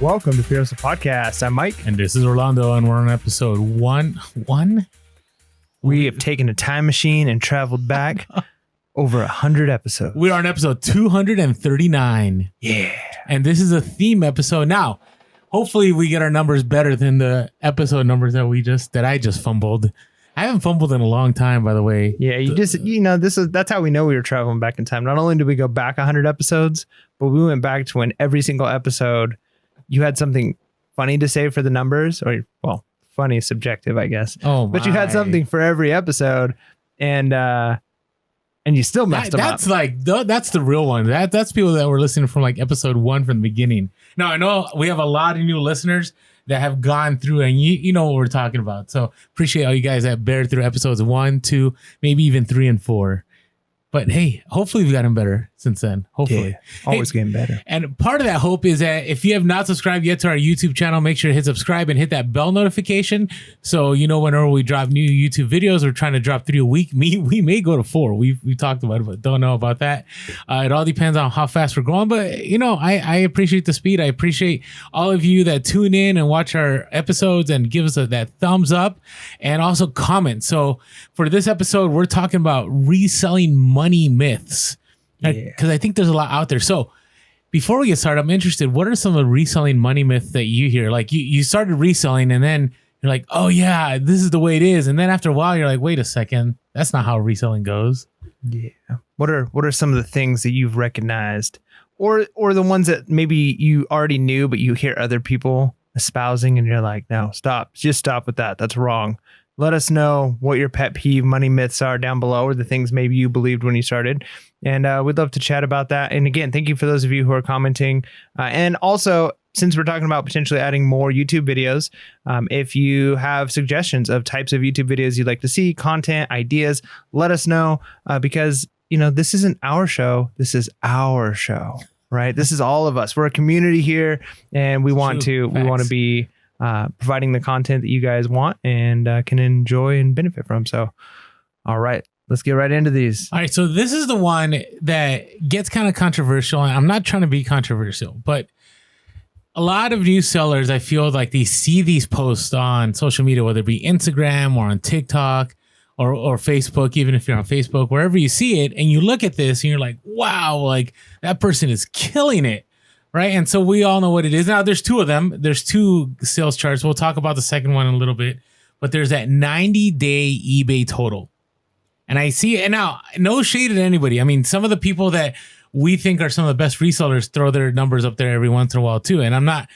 Welcome to Fearless Podcast. I'm Mike. And this is Orlando, and we're on episode one. We have taken a time machine and traveled back over 100 episodes. We are on episode 239. Yeah. And this is a theme episode. Now, hopefully we get our numbers better than the episode numbers that I just fumbled. I haven't fumbled in a long time, by the way. Yeah, that's how we know we were traveling back in time. Not only did we go back 100 episodes, but we went back to when every single episode you had something funny to say for the numbers, or well, funny is subjective, I guess. Oh, but you had something for every episode, and you still messed them up. That's the real one. That's people that were listening from like episode 1 from the beginning. Now I know we have a lot of new listeners that have gone through, and you know what we're talking about. So appreciate all you guys that bear through episodes 1, 2, maybe even 3 and 4. But hey, hopefully we've gotten better since then. Hopefully. Yeah, always getting better. And part of that hope is that if you have not subscribed yet to our YouTube channel, make sure to hit subscribe and hit that bell notification. So you know whenever we drop new YouTube videos, we're trying to drop 3 a week. We may go to 4. We talked about it, but don't know about that. It all depends on how fast we're growing. But you know, I appreciate the speed. I appreciate all of you that tune in and watch our episodes and give us that thumbs up and also comment. So for this episode, we're talking about reselling money myths. Because I think there's a lot out there. So before we get started, I'm interested. What are some of the reselling money myths that you hear? Like you started reselling and then you're like, oh yeah, this is the way it is. And then after a while, you're like, wait a second, that's not how reselling goes. Yeah. What are some of the things that you've recognized, or the ones that maybe you already knew, but you hear other people espousing and you're like, no, stop, just stop with that. That's wrong. Let us know what your pet peeve money myths are down below, or the things maybe you believed when you started. And we'd love to chat about that. And again, thank you for those of you who are commenting. And also, since we're talking about potentially adding more YouTube videos, if you have suggestions of types of YouTube videos you'd like to see, content, ideas, let us know. Because, this isn't our show. This is our show, right? This is all of us. We're a community here, and we want to be providing the content that you guys want and can enjoy and benefit from. So, all right, let's get right into these. All right, so this is the one that gets kind of controversial. And I'm not trying to be controversial, but a lot of new sellers, I feel like they see these posts on social media, whether it be Instagram or on TikTok or Facebook, even if you're on Facebook, wherever you see it, and you look at this and you're like, wow, like that person is killing it. Right. And so we all know what it is. Now, there's 2 of them. There's 2 sales charts. We'll talk about the second one in a little bit. But there's that 90-day eBay total. And I see it. And now, no shade at anybody. I mean, some of the people that we think are some of the best resellers throw their numbers up there every once in a while, too. And I'm not,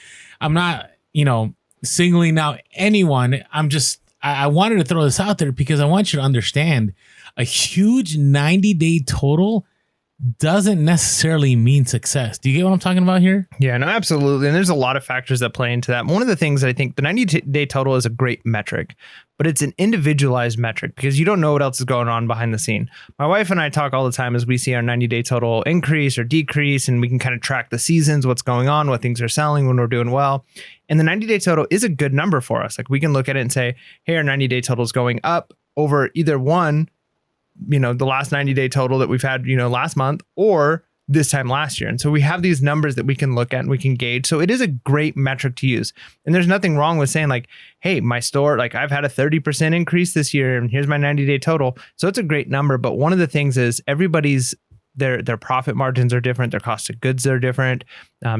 singling out anyone. I wanted to throw this out there because I want you to understand a huge 90-day total doesn't necessarily mean success. Do you get what I'm talking about here? Yeah, no, absolutely. And there's a lot of factors that play into that. One of the things that I think the 90-day total is a great metric, but it's an individualized metric because you don't know what else is going on behind the scene. My wife and I talk all the time as we see our 90-day total increase or decrease, and we can kind of track the seasons, what's going on, what things are selling when we're doing well. And the 90-day total is a good number for us. Like we can look at it and say, hey, our 90-day total is going up over either one, the last 90-day total that we've had, last month, or this time last year. And so we have these numbers that we can look at and we can gauge. So it is a great metric to use. And there's nothing wrong with saying like, hey, my store, like I've had a 30% increase this year and here's my 90-day total. So it's a great number. But one of the things is everybody's their profit margins are different. Their cost of goods are different.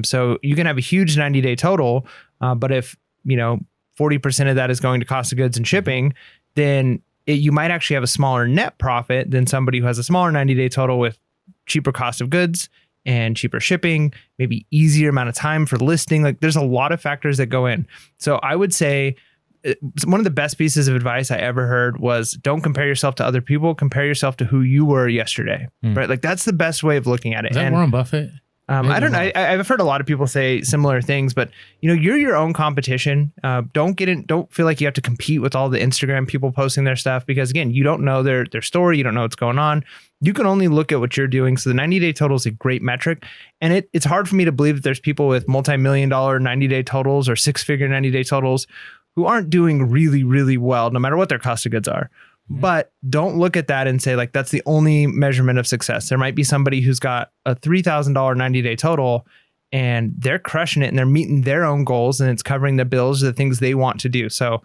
So you can have a huge 90-day total. But if, 40% of that is going to cost of goods and shipping, then you might actually have a smaller net profit than somebody who has a smaller 90-day total with cheaper cost of goods and cheaper shipping, maybe easier amount of time for listing. Like there's a lot of factors that go in. So I would say one of the best pieces of advice I ever heard was don't compare yourself to other people, compare yourself to who you were yesterday, right? Like that's the best way of looking at it. Is that Warren Buffett? I don't know. I've heard a lot of people say similar things, but you're your own competition. Don't feel like you have to compete with all the Instagram people posting their stuff because again, you don't know their story. You don't know what's going on. You can only look at what you're doing. So the 90-day total is a great metric. And it's hard for me to believe that there's people with multi-million-dollar 90-day totals or 6-figure 90-day totals who aren't doing really, really well, no matter what their cost of goods are. But don't look at that and say like that's the only measurement of success. There might be somebody who's got a $3,000 90-day total and they're crushing it and they're meeting their own goals and it's covering the bills, the things they want to do. So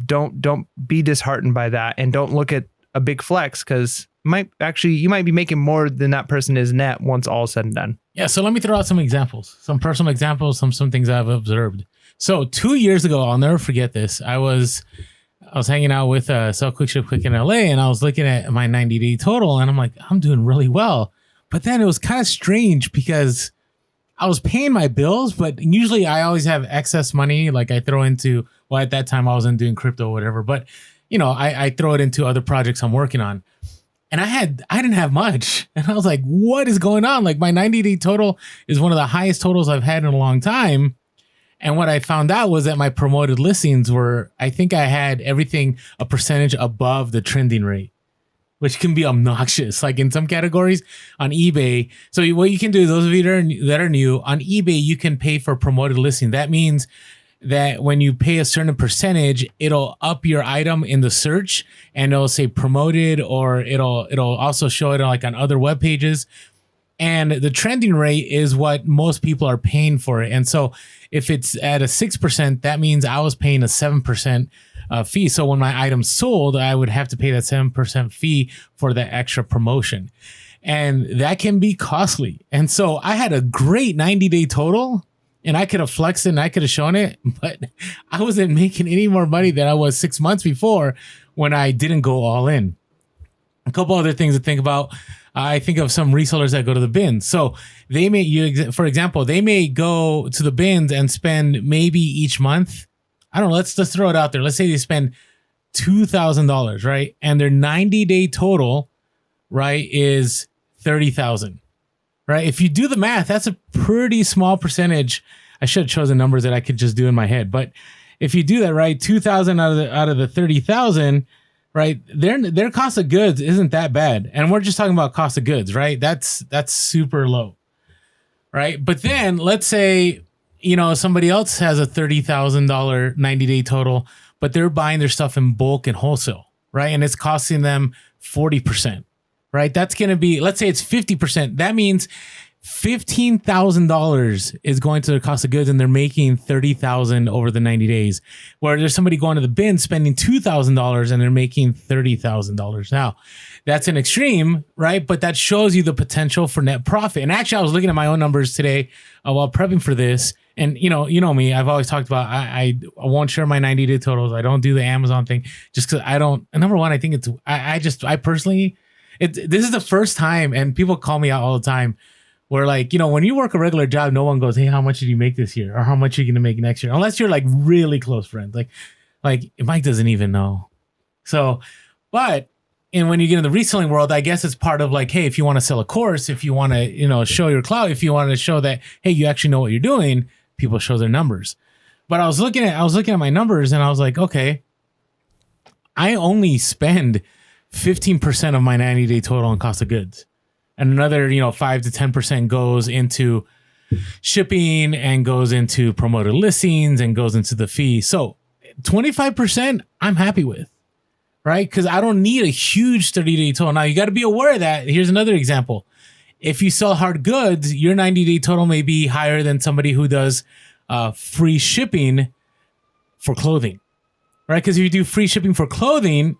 don't be disheartened by that, and don't look at a big flex, because you might be making more than that person is net once all is said and done. Yeah. So let me throw out some examples, some personal examples, some things I've observed. So 2 years ago, I'll never forget this. I was hanging out with Sell Quick Ship Quick in LA, and I was looking at my 90-day total, and I'm like, I'm doing really well. But then it was kind of strange because I was paying my bills, but usually I always have excess money. Like I throw into, well, at that time I wasn't doing crypto or whatever, but I throw it into other projects I'm working on. And I didn't have much. And I was like, what is going on? Like my 90-day total is one of the highest totals I've had in a long time. And what I found out was that my promoted listings were, I think I had everything a percentage above the trending rate, which can be obnoxious. Like in some categories on eBay. So what you can do, those of you that are new, on eBay, you can pay for promoted listing. That means that when you pay a certain percentage, it'll up your item in the search and it'll say promoted, or it'll also show it like on other web pages. And the trending rate is what most people are paying for it. And so if it's at a 6%, that means I was paying a 7% fee. So when my item sold, I would have to pay that 7% fee for that extra promotion. And that can be costly. And so I had a great 90-day total, and I could have flexed it and I could have shown it, but I wasn't making any more money than I was 6 months before when I didn't go all in. A couple other things to think about. I think of some resellers that go to the bins. So they may, for example, they may go to the bins and spend maybe each month, I don't know, let's throw it out there. Let's say they spend $2,000, right? And their 90-day total, right, is $30,000, right? If you do the math, that's a pretty small percentage. I should have chosen numbers that I could just do in my head. But if you do that, right, 2,000 out of the 30,000, right, their cost of goods isn't that bad. And we're just talking about cost of goods, right? That's super low, right? But then let's say, somebody else has a $30,000 90-day total, but they're buying their stuff in bulk and wholesale, right? And it's costing them 40%, right? That's going to be, let's say it's 50%. That means $15,000 is going to their cost of goods, and they're making $30,000 over the 90 days. Where there's somebody going to the bin spending $2,000 and they're making $30,000. Now, that's an extreme, right? But that shows you the potential for net profit. And actually, I was looking at my own numbers today while prepping for this. And you know me, I've always talked about I won't share my 90-day totals. I don't do the Amazon thing just because I don't. Number one, I think it's I personally, this is the first time, and people call me out all the time. Where like, when you work a regular job, no one goes, hey, how much did you make this year? Or how much are you going to make next year? Unless you're like really close friends. Like Mike doesn't even know. So, and when you get in the reselling world, I guess it's part of like, hey, if you want to sell a course, if you want to, show your clout, if you want to show that, hey, you actually know what you're doing, people show their numbers. But I was looking at my numbers and I was like, okay, I only spend 15% of my 90-day total on cost of goods. And another, 5 to 10% goes into shipping and goes into promoted listings and goes into the fee. So 25% I'm happy with, right? Because I don't need a huge 30-day total. Now, you got to be aware of that. Here's another example. If you sell hard goods, your 90-day total may be higher than somebody who does free shipping for clothing, right? Because if you do free shipping for clothing,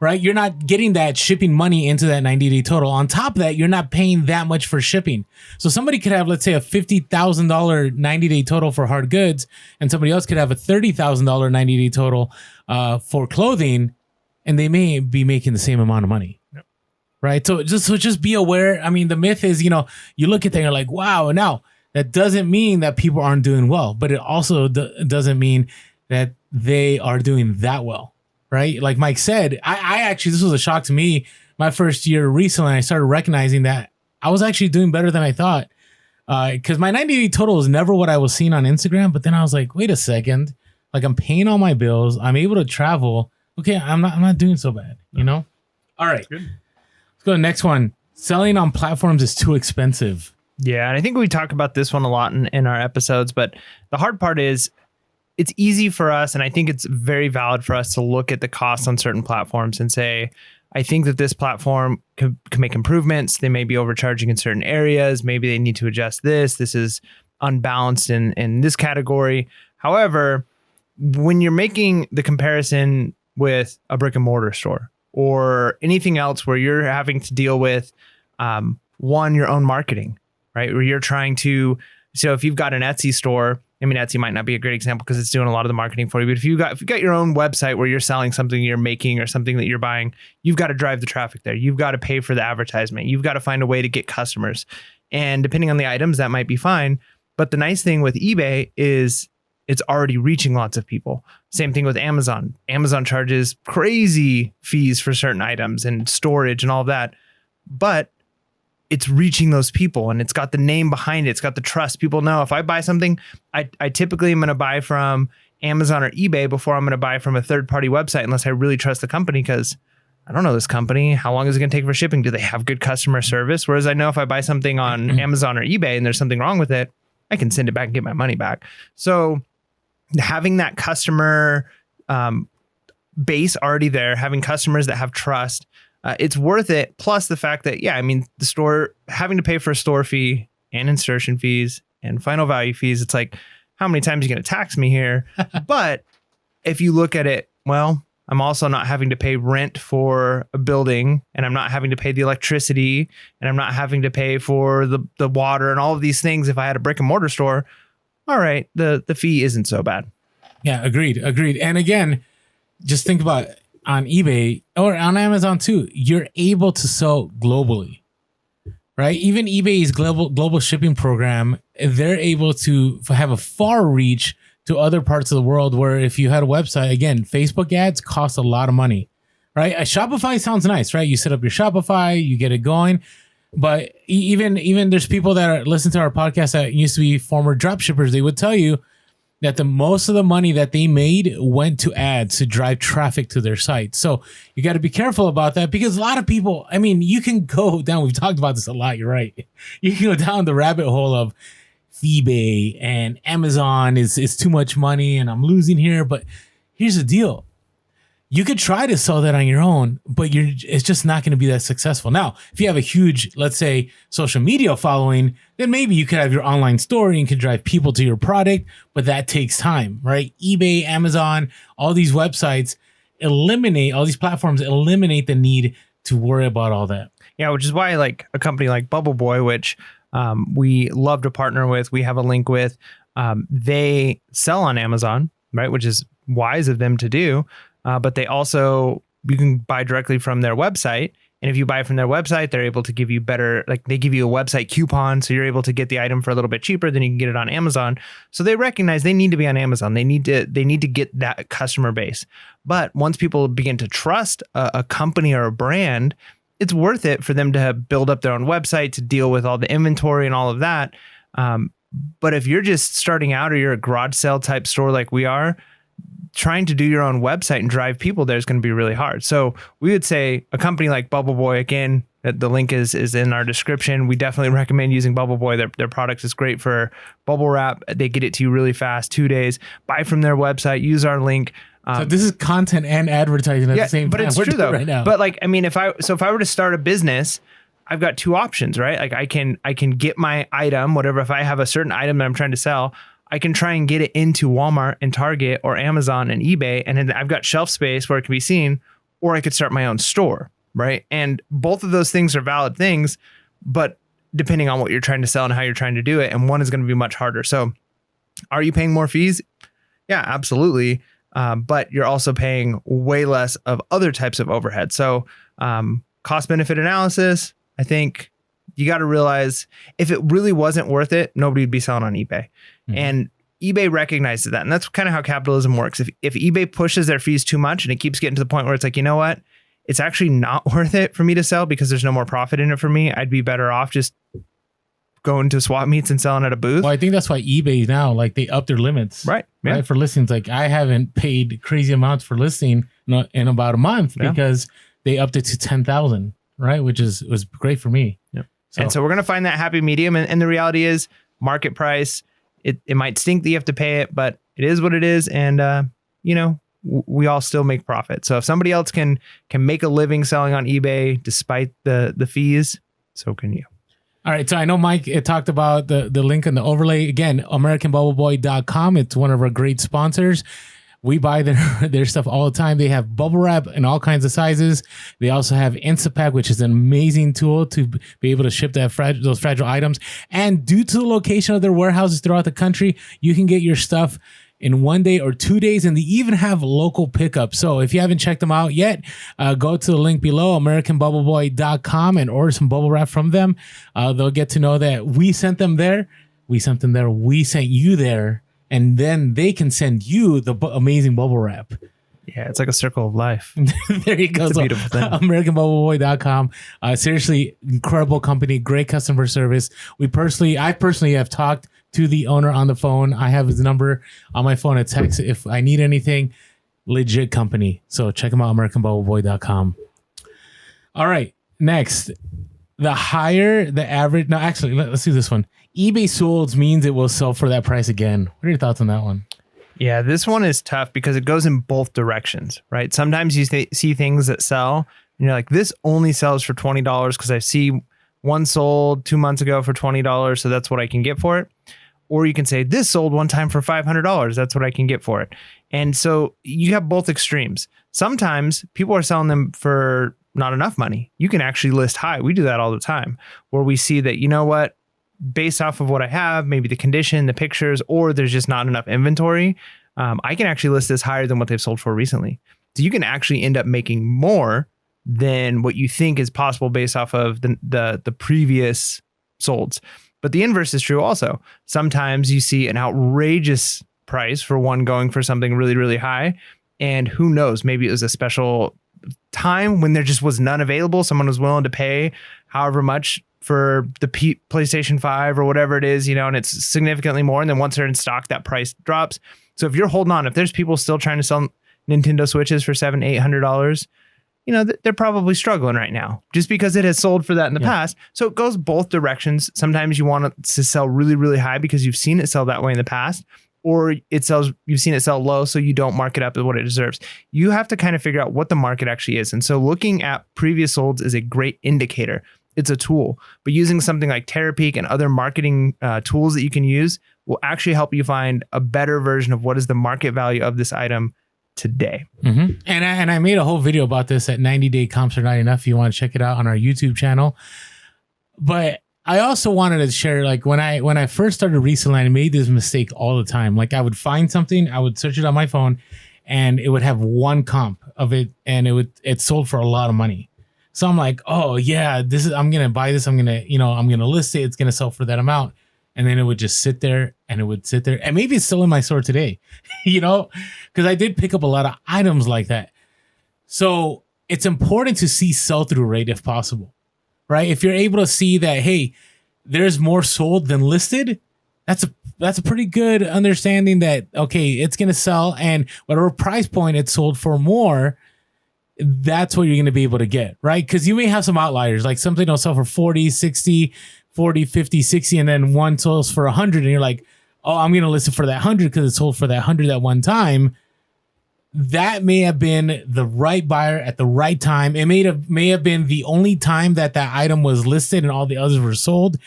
right, you're not getting that shipping money into that 90-day total. On top of that, you're not paying that much for shipping. So somebody could have, let's say, a $50,000 90-day total for hard goods, and somebody else could have a $30,000 90-day total for clothing, and they may be making the same amount of money. Yep. Right? So just be aware. I mean, the myth is, you look at that and you're like, wow. Now, that doesn't mean that people aren't doing well, but it also doesn't mean that they are doing that well. Right? Like Mike said, I actually, this was a shock to me. My first year reselling, I started recognizing that I was actually doing better than I thought. Because my 90-day total was never what I was seeing on Instagram. But then I was like, wait a second. Like I'm paying all my bills. I'm able to travel. Okay, I'm not doing so bad. All right. Good. Let's go to the next one. Selling on platforms is too expensive. Yeah, and I think we talk about this one a lot in our episodes. But the hard part is, it's easy for us, and I think it's very valid for us to look at the costs on certain platforms and say, I think that this platform could make improvements. They may be overcharging in certain areas. Maybe they need to adjust this. This is unbalanced in this category. However, when you're making the comparison with a brick and mortar store or anything else where you're having to deal with your own marketing, right? Where you're trying to, so if you've got an Etsy store, I mean, Etsy might not be a great example because it's doing a lot of the marketing for you. But if you got your own website where you're selling something you're making or something that you're buying, you've got to drive the traffic there. You've got to pay for the advertisement. You've got to find a way to get customers. And depending on the items, that might be fine. But the nice thing with eBay is it's already reaching lots of people. Same thing with Amazon. Amazon charges crazy fees for certain items and storage and all of that. But it's reaching those people and it's got the name behind it. It's got the trust. People know if I buy something, I typically am going to buy from Amazon or eBay before I'm going to buy from a third-party website unless I really trust the company, because I don't know this company. How long is it going to take for shipping? Do they have good customer service? Whereas I know if I buy something on Amazon or eBay and there's something wrong with it, I can send it back and get my money back. So having that customer base already there, having customers that have trust, it's worth it. Plus the fact that, the store having to pay for a store fee and insertion fees and final value fees. It's like, how many times are you going to tax me here? But if you look at it, well, I'm also not having to pay rent for a building, and I'm not having to pay the electricity, and I'm not having to pay for the water and all of these things. If I had a brick and mortar store, all right, the fee isn't so bad. Yeah, agreed. And again, just think about it. On eBay or on Amazon too, you're able to sell globally, right? Even eBay's global shipping program, they're able to have a far reach to other parts of the world, where if you had a website, again, Facebook ads cost a lot of money, right? A Shopify sounds nice, right? You set up your Shopify, you get it going. But even there's people that listen to our podcast that used to be former drop shippers. They would tell you that the most of the money that they made went to ads to drive traffic to their site. So you got to be careful about that, because a lot of people, I mean, you can go down, we've talked about this a lot, you're right. You can go down the rabbit hole of eBay and Amazon is too much money and I'm losing here. But here's the deal. You could try to sell that on your own, but it's just not going to be that successful. Now, if you have a huge, let's say, social media following, then maybe you could have your online store and can drive people to your product, but that takes time, right? eBay, Amazon, all these websites all these platforms eliminate the need to worry about all that. Yeah, which is why like a company like Bubble Boy, which we love to partner with, we have a link with, they sell on Amazon, right? Which is wise of them to do. But they also, you can buy directly from their website. And if you buy from their website, they're able to give you better, like they give you a website coupon. So you're able to get the item for a little bit cheaper than you can get it on Amazon. So they recognize they need to be on Amazon. They need to get that customer base. But once people begin to trust a company or a brand, it's worth it for them to build up their own website to deal with all the inventory and all of that. But if you're just starting out or you're a garage sale type store like we are, trying to do your own website and drive people there is going to be really hard. So we would say a company like Bubble Boy, again, the link is in our description. We definitely recommend using Bubble Boy. Their product is great for bubble wrap. They get it to you really fast, 2 days. Buy from their website, use our link. So this is content and advertising at the same time. But it's true though. Right now. But like, I mean, if I were to start a business, I've got two options, right? Like I can get my item, whatever. If I have a certain item that I'm trying to sell, I can try and get it into Walmart and Target or Amazon and eBay. And then I've got shelf space where it can be seen, or I could start my own store, right? And both of those things are valid things, but depending on what you're trying to sell and how you're trying to do it, and one is going to be much harder. So are you paying more fees? Yeah, absolutely. But you're also paying way less of other types of overhead. So cost benefit analysis, I think you got to realize if it really wasn't worth it, nobody would be selling on eBay. Mm-hmm. And eBay recognizes that. And that's kind of how capitalism works. If eBay pushes their fees too much and it keeps getting to the point where it's like, you know what, it's actually not worth it for me to sell because there's no more profit in it for me. I'd be better off just going to swap meets and selling at a booth. Well, I think that's why eBay now, like they up their limits. Right. Yeah. Right. For listings. Like I haven't paid crazy amounts for listing in about a month because they upped it to 10,000. Right. Which was great for me. Yep. And so we're going to find that happy medium. And the reality is market price, it might stink that you have to pay it, but it is what it is. And, we all still make profit. So if somebody else can make a living selling on eBay despite the fees, so can you. All right. So I know Mike talked about the link and the overlay. Again, AmericanBubbleBoy.com. It's one of our great sponsors. We buy their stuff all the time. They have bubble wrap in all kinds of sizes. They also have Instapack, which is an amazing tool to be able to ship those fragile items. And due to the location of their warehouses throughout the country, you can get your stuff in 1 day or 2 days, and they even have local pickup. So if you haven't checked them out yet, go to the link below, AmericanBubbleBoy.com, and order some bubble wrap from them. They'll get to know that we sent them there. We sent them there. We sent you there. And then they can send you the amazing bubble wrap. Yeah, it's like a circle of life. There you go. It's a beautiful thing. AmericanBubbleBoy.com. Seriously, incredible company, great customer service. I personally have talked to the owner on the phone. I have his number on my phone. It's text if I need anything. Legit company. So check them out, AmericanBubbleBoy.com. All right, next. The higher the average. No, actually, let's do this one. eBay solds means it will sell for that price again. What are your thoughts on that one? Yeah, this one is tough because it goes in both directions, right? Sometimes you see things that sell and you're like, this only sells for $20 because I see one sold 2 months ago for $20. So that's what I can get for it. Or you can say this sold one time for $500. That's what I can get for it. And so you have both extremes. Sometimes people are selling them for not enough money. You can actually list high. We do that all the time where we see that, you know what, based off of what I have, maybe the condition, the pictures, or there's just not enough inventory. I can actually list this higher than what they've sold for recently. So you can actually end up making more than what you think is possible based off of the previous solds. But the inverse is true also. Sometimes you see an outrageous price for one going for something really, really high. And who knows, maybe it was a special time when there just was none available. Someone was willing to pay however much for the PlayStation 5 or whatever it is, and it's significantly more. And then once they're in stock, that price drops. So if you're holding on, if there's people still trying to sell Nintendo Switches for $700-800, they're probably struggling right now just because it has sold for that in the past. So it goes both directions. Sometimes you want it to sell really, really high because you've seen it sell that way in the past, or you've seen it sell low, so you don't mark it up at what it deserves. You have to kind of figure out what the market actually is. And so looking at previous solds is a great indicator. It's a tool, but using something like Terapeak and other marketing tools that you can use will actually help you find a better version of what is the market value of this item today. Mm-hmm. And I made a whole video about this at 90 Day Comps Are Not Enough. If you want to check it out on our YouTube channel. But I also wanted to share, like when I first started reselling, I made this mistake all the time. Like I would find something, I would search it on my phone, and it would have one comp of it, and it sold for a lot of money. So I'm like, oh yeah, I'm gonna buy this. I'm gonna list it. It's gonna sell for that amount, and then it would just sit there, and maybe it's still in my store today, because I did pick up a lot of items like that. So it's important to see sell-through rate if possible, right? If you're able to see that, hey, there's more sold than listed, that's a pretty good understanding that, okay, it's gonna sell, and whatever price point it's sold for more, that's what you're going to be able to get, right? Because you may have some outliers, like something will sell for 40, 60, 40, 50, 60, and then one sells for 100, and you're like, oh, I'm going to list it for that 100 because it sold for that 100 at one time. That may have been the right buyer at the right time. It may have been the only time that item was listed and all the others were sold.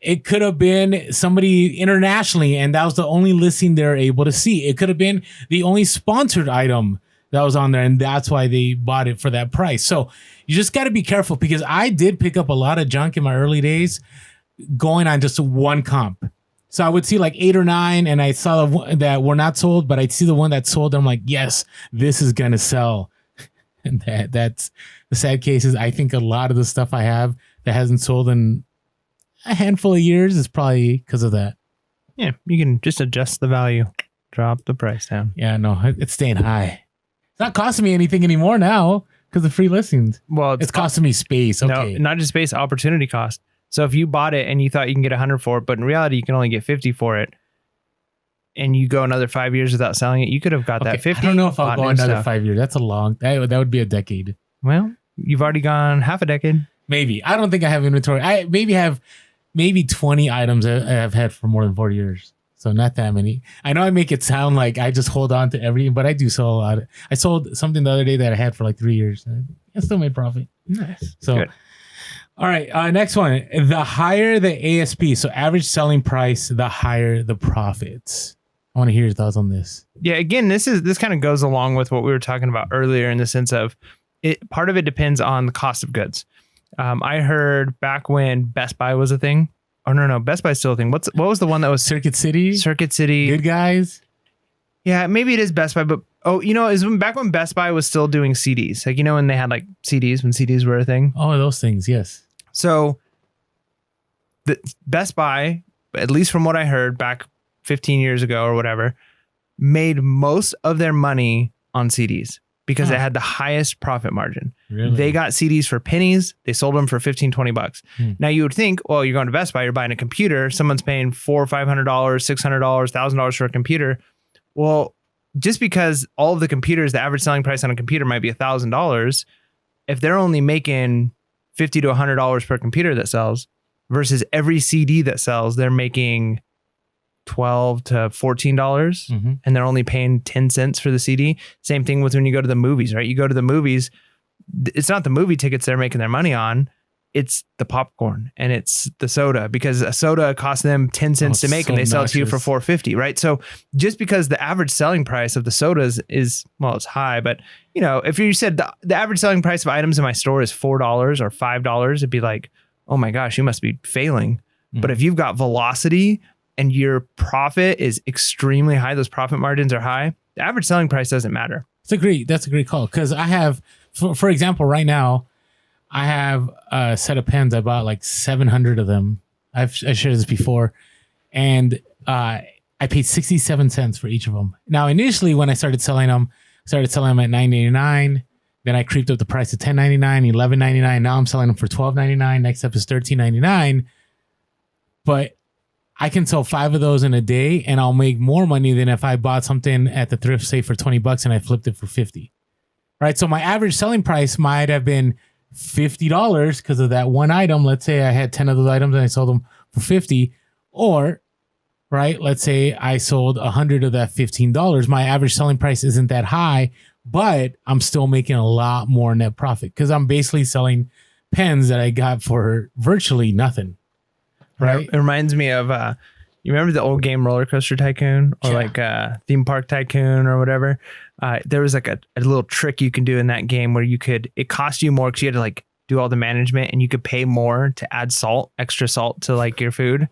It could have been somebody internationally, and that was the only listing they're able to see. It could have been the only sponsored item that was on there, and that's why they bought it for that price. So you just got to be careful, because I did pick up a lot of junk in my early days going on just one comp. So I would see like 8 or 9, and I saw that were not sold, but I'd see the one that sold. I'm like, yes, this is going to sell. And that's the sad case is I think a lot of the stuff I have that hasn't sold in a handful of years is probably because of that. Yeah, you can just adjust the value, drop the price down. Yeah, no, it's staying high. It's not costing me anything anymore now because of free listings. Well, it's costing me space. Okay. No, not just space, opportunity cost. So if you bought it and you thought you can get 100 for it, but in reality you can only get 50 for it, and you go another 5 years without selling it, you could have got that 50. I don't know if I'll go another 5 years. That's a long. That would be a decade. Well, you've already gone half a decade. Maybe. I don't think I have inventory. I have 20 items I've had for more than 4 years. So not that many. I know I make it sound like I just hold on to everything, but I do sell a lot. I sold something the other day that I had for like 3 years. I still made profit. Nice. So, good. All right. Next one. The higher the ASP, so average selling price, the higher the profits. I want to hear your thoughts on this. Yeah, again, this kind of goes along with what we were talking about earlier in the sense of it. Part of it depends on the cost of goods. I heard back when Best Buy was a thing. Oh no, Best Buy's still a thing. What was the one that was Circuit City? Circuit City. Good Guys? Yeah, maybe it is Best Buy, but is back when Best Buy was still doing CDs. Like, when they had like CDs, when CDs were a thing. Oh, those things, yes. So the Best Buy, at least from what I heard back 15 years ago or whatever, made most of their money on CDs because it had the highest profit margin. Really? They got CDs for pennies. They sold them for $15-$20. Now you would think, well, you're going to Best Buy, you're buying a computer. Someone's paying $400 or $500, $600, $1,000 for a computer. Well, just because all of the computers, the average selling price on a computer might be $1,000, if they're only making $50 to $100 per computer that sells versus every CD that sells, they're making $12 to $14 and they're only paying 10 cents for the CD. Same thing with when you go to the movies, right? You go to the movies, it's not the movie tickets they're making their money on. It's the popcorn and it's the soda, because a soda costs them 10 cents to make and they sell it to you for $4.50, right? So just because the average selling price of the sodas is, well, it's high, but if you said the average selling price of items in my store is $4 or $5, it'd be like, oh my gosh, you must be failing. But if you've got velocity and your profit is extremely high, those profit margins are high, the average selling price doesn't matter. That's a great call. Because I have, for example, right now, I have a set of pens. I bought like 700 of them. I shared this before. And I paid 67 cents for each of them. Now, initially, when I started selling them at $9.99. Then I creeped up the price to $10.99, $11.99. Now I'm selling them for $12.99. Next up is $13.99. But I can sell 5 of those in a day and I'll make more money than if I bought something at the thrift, say for $20 and I flipped it for $50. Right? So my average selling price might have been $50 because of that one item. Let's say I had 10 of those items and I sold them for $50. Or, right, let's say I sold 100 of that $15. My average selling price isn't that high, but I'm still making a lot more net profit because I'm basically selling pens that I got for virtually nothing. Right? It reminds me of, you remember the old game Roller Coaster Tycoon or like Theme Park Tycoon or whatever? There was like a little trick you can do in that game where it cost you more because you had to like do all the management and you could pay more to add extra salt to like your food.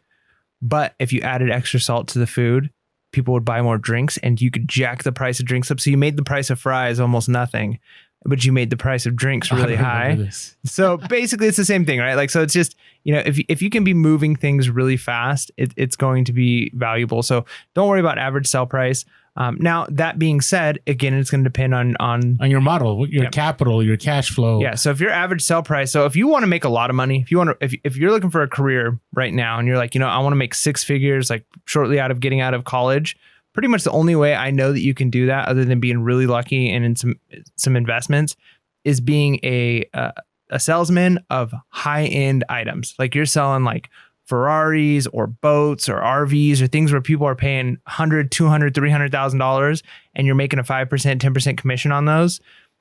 But if you added extra salt to the food, people would buy more drinks and you could jack the price of drinks up. So you made the price of fries almost nothing, but you made the price of drinks really high. So basically it's the same thing, right? Like, so it's just, if you can be moving things really fast, it's going to be valuable. So don't worry about average sell price. Now that being said, again, it's going to depend on your model, your capital, your cash flow. Yeah. So if your average sell price, so if you want to make a lot of money, if you're looking for a career right now and you're like, I want to make 6 figures, like shortly out of getting out of college, pretty much the only way I know that you can do that, other than being really lucky and in some investments, is being a salesman of high-end items. Like you're selling like Ferraris or boats or RVs or things where people are paying $100,000, $200,000, $300,000 and you're making a 5%, 10% commission on those.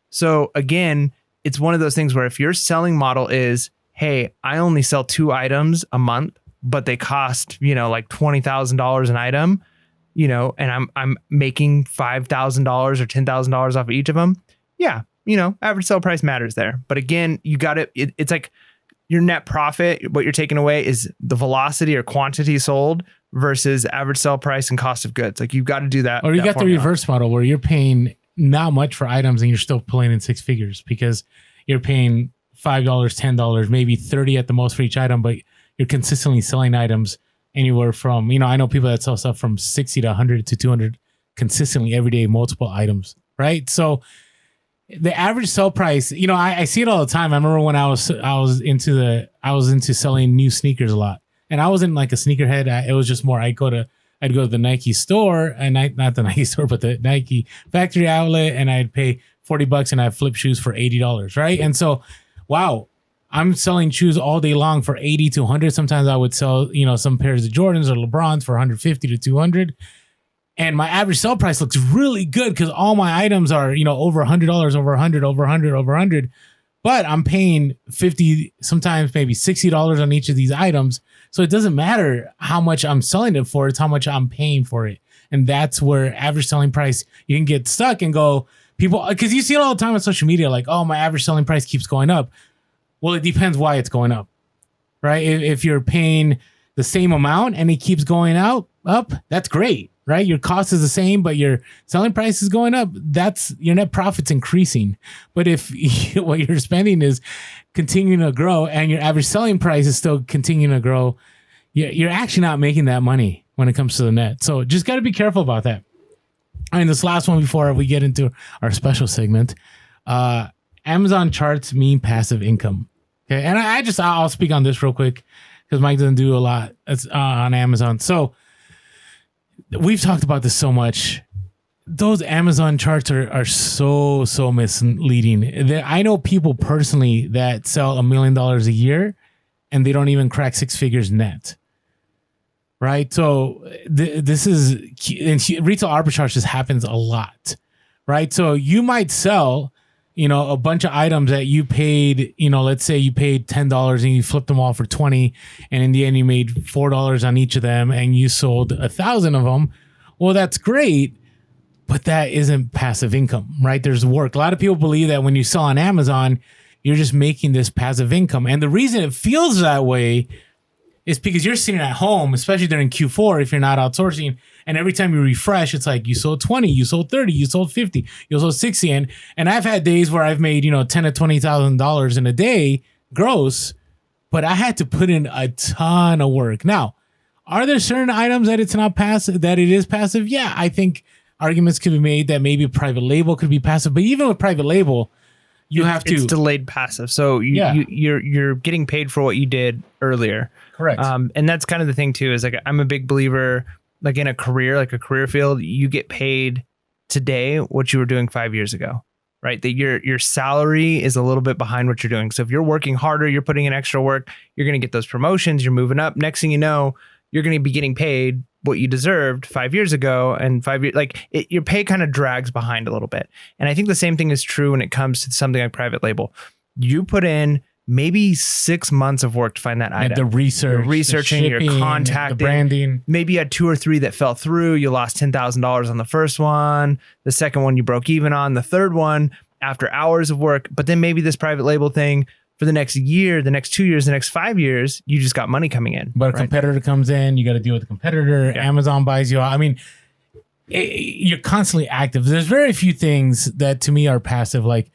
So again, it's one of those things where if your selling model is, hey, I only sell 2 items a month, but they cost, like $20,000 an item, and I'm making $5,000 or $10,000 off of each of them. Yeah. Average sell price matters there. But again, you got it's like your net profit, what you're taking away is the velocity or quantity sold versus average sell price and cost of goods. Like you've got to do that. Or you got the reverse model where you're paying not much for items and you're still pulling in 6 figures because you're paying $5, $10, maybe 30 at the most for each item, but you're consistently selling items anywhere from, I know people that sell stuff from 60 to 100 to 200 consistently every day, multiple items, right? So the average sell price, I see it all the time. I remember when I was into selling new sneakers a lot, and I wasn't like a sneakerhead. It was just more I'd go to the Nike store, and not the Nike store, but the Nike factory outlet, and I'd pay $40 and I'd flip shoes for $80, right? And so, wow, I'm selling shoes all day long for 80 to 100. Sometimes I would sell, some pairs of Jordans or LeBrons for 150 to 200. And my average sell price looks really good because all my items are, over $100, over 100, over 100, over 100. but I'm paying 50, sometimes maybe $60 on each of these items. So it doesn't matter how much I'm selling it for, it's how much I'm paying for it. And that's where average selling price, you can get stuck and go, people, because you see it all the time on social media, like, oh, my average selling price keeps going up. Well, it depends why it's going up, right? If you're paying the same amount and it keeps going up, that's great, right? Your cost is the same, but your selling price is going up. That's your net profit's increasing. But if what you're spending is continuing to grow and your average selling price is still continuing to grow, you're actually not making that money when it comes to the net. So just got to be careful about that. All right, this last one before we get into our special segment. Amazon charts mean passive income. Okay, and I'll speak on this real quick because Mike doesn't do a lot on Amazon. So we've talked about this so much. Those Amazon charts are so misleading. I know people personally that sell $1 million a year and they don't even crack six figures net. Right. So this is in retail arbitrage. This happens a lot. Right. So you might sell, a bunch of items that you paid, let's say you paid $10 and you flipped them all for 20. And in the end, you made $4 on each of them and you sold 1,000 of them. Well, that's great. But that isn't passive income, right? There's work. A lot of people believe that when you sell on Amazon, you're just making this passive income. And the reason it feels that way is because you're sitting at home, especially during Q4, if you're not outsourcing, and every time you refresh, it's like you sold 20, you sold 30, you sold 50, you sold 60. And I've had days where I've made, $10,000 to $20,000 in a day gross, but I had to put in a ton of work. Now, are there certain items that it's not passive, that it is passive? Yeah, I think arguments could be made that maybe private label could be passive, but even with private label, it's delayed passive. So you're getting paid for what you did earlier. Correct. And that's kind of the thing too, is like, I'm a big believer, like in a career, like a career field, you get paid today what you were doing 5 years ago, right? That your salary is a little bit behind what you're doing. So if you're working harder, you're putting in extra work, you're going to get those promotions, you're moving up. Next thing you know, you're going to be getting paid what you deserved 5 years ago, and 5 years, your pay kind of drags behind a little bit. And I think the same thing is true when it comes to something like private label. You put in maybe 6 months of work to find that item. The research, you're researching, the shipping, you're contacting, the branding. Maybe you had 2 or 3 that fell through. You lost $10,000 on the first one. The second one you broke even on. The third one after hours of work. But then maybe this private label thing for the next year, the next 2 years, the next 5 years, you just got money coming in. But a competitor comes in, you got to deal with the competitor. Yeah. Amazon buys you out. I mean, you're constantly active. There's very few things that to me are passive, like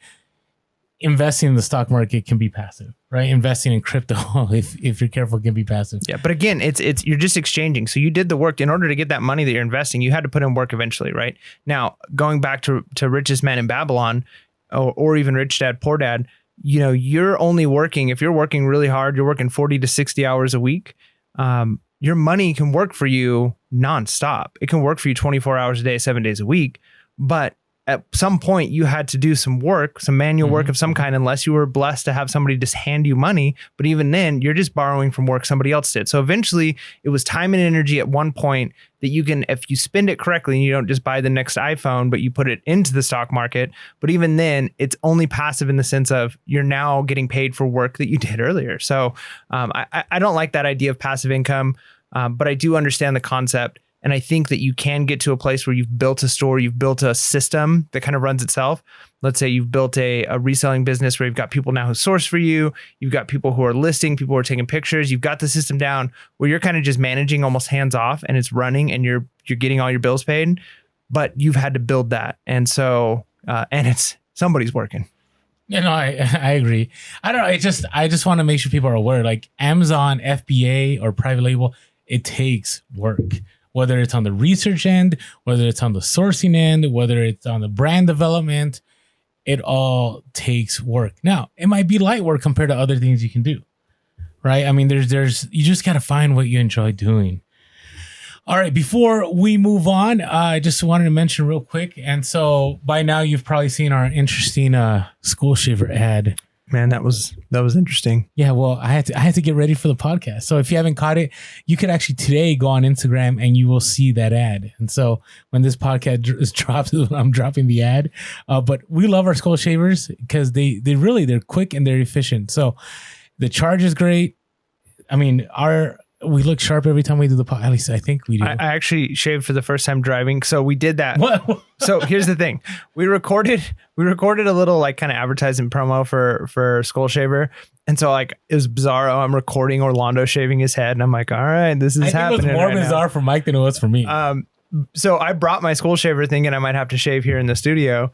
investing in the stock market can be passive, right? Investing in crypto, if you're careful, can be passive. Yeah, but again, it's you're just exchanging. So you did the work in order to get that money that you're investing. You had to put in work eventually, right? Now, going back to Richest Man in Babylon, or even Rich Dad Poor Dad, you're only working, if you're working really hard, you're working 40 to 60 hours a week. Your money can work for you nonstop. It can work for you 24 hours a day, 7 days a week, but at some point you had to do some work, some manual work of some kind, unless you were blessed to have somebody just hand you money. But even then, you're just borrowing from work somebody else did. So eventually it was time and energy at one point that you can, if you spend it correctly and you don't just buy the next iPhone, but you put it into the stock market. But even then, it's only passive in the sense of you're now getting paid for work that you did earlier. So I don't like that idea of passive income, but I do understand the concept. And I think that you can get to a place where you've built a store, you've built a system that kind of runs itself. Let's say you've built a reselling business where you've got people now who source for you. You've got people who are listing, people who are taking pictures. You've got the system down where you're kind of just managing almost hands off, and it's running and you're getting all your bills paid, but you've had to build that. And so, and it's somebody's working. I agree. I don't know. I just want to make sure people are aware, like Amazon, FBA, or private label, it takes work. Whether it's on the research end, whether it's on the sourcing end, whether it's on the brand development, it all takes work. Now, it might be light work compared to other things you can do, right? I mean, there's you just got to find what you enjoy doing. All right, before we move on, I just wanted to mention real quick. And so by now you've probably seen our interesting school shaver ad. Man, that was interesting. Yeah, well, I had to get ready for the podcast. So if you haven't caught it, you could actually today go on Instagram and you will see that ad. And so when this podcast is dropped, I'm dropping the ad. But we love our skull shavers because they're quick and they're efficient. So the charge is great. I mean, we look sharp every time we do the podcast. At least I think we do. I actually shaved for the first time driving. So we did that. What? So here's the thing. We recorded a little like kind of advertising promo for Skull Shaver. And so like it was bizarre. I'm recording Orlando shaving his head. And I'm like, all right, this is happening. It was more bizarre for Mike than it was for me. So I brought my Skull Shaver thinking I might have to shave here in the studio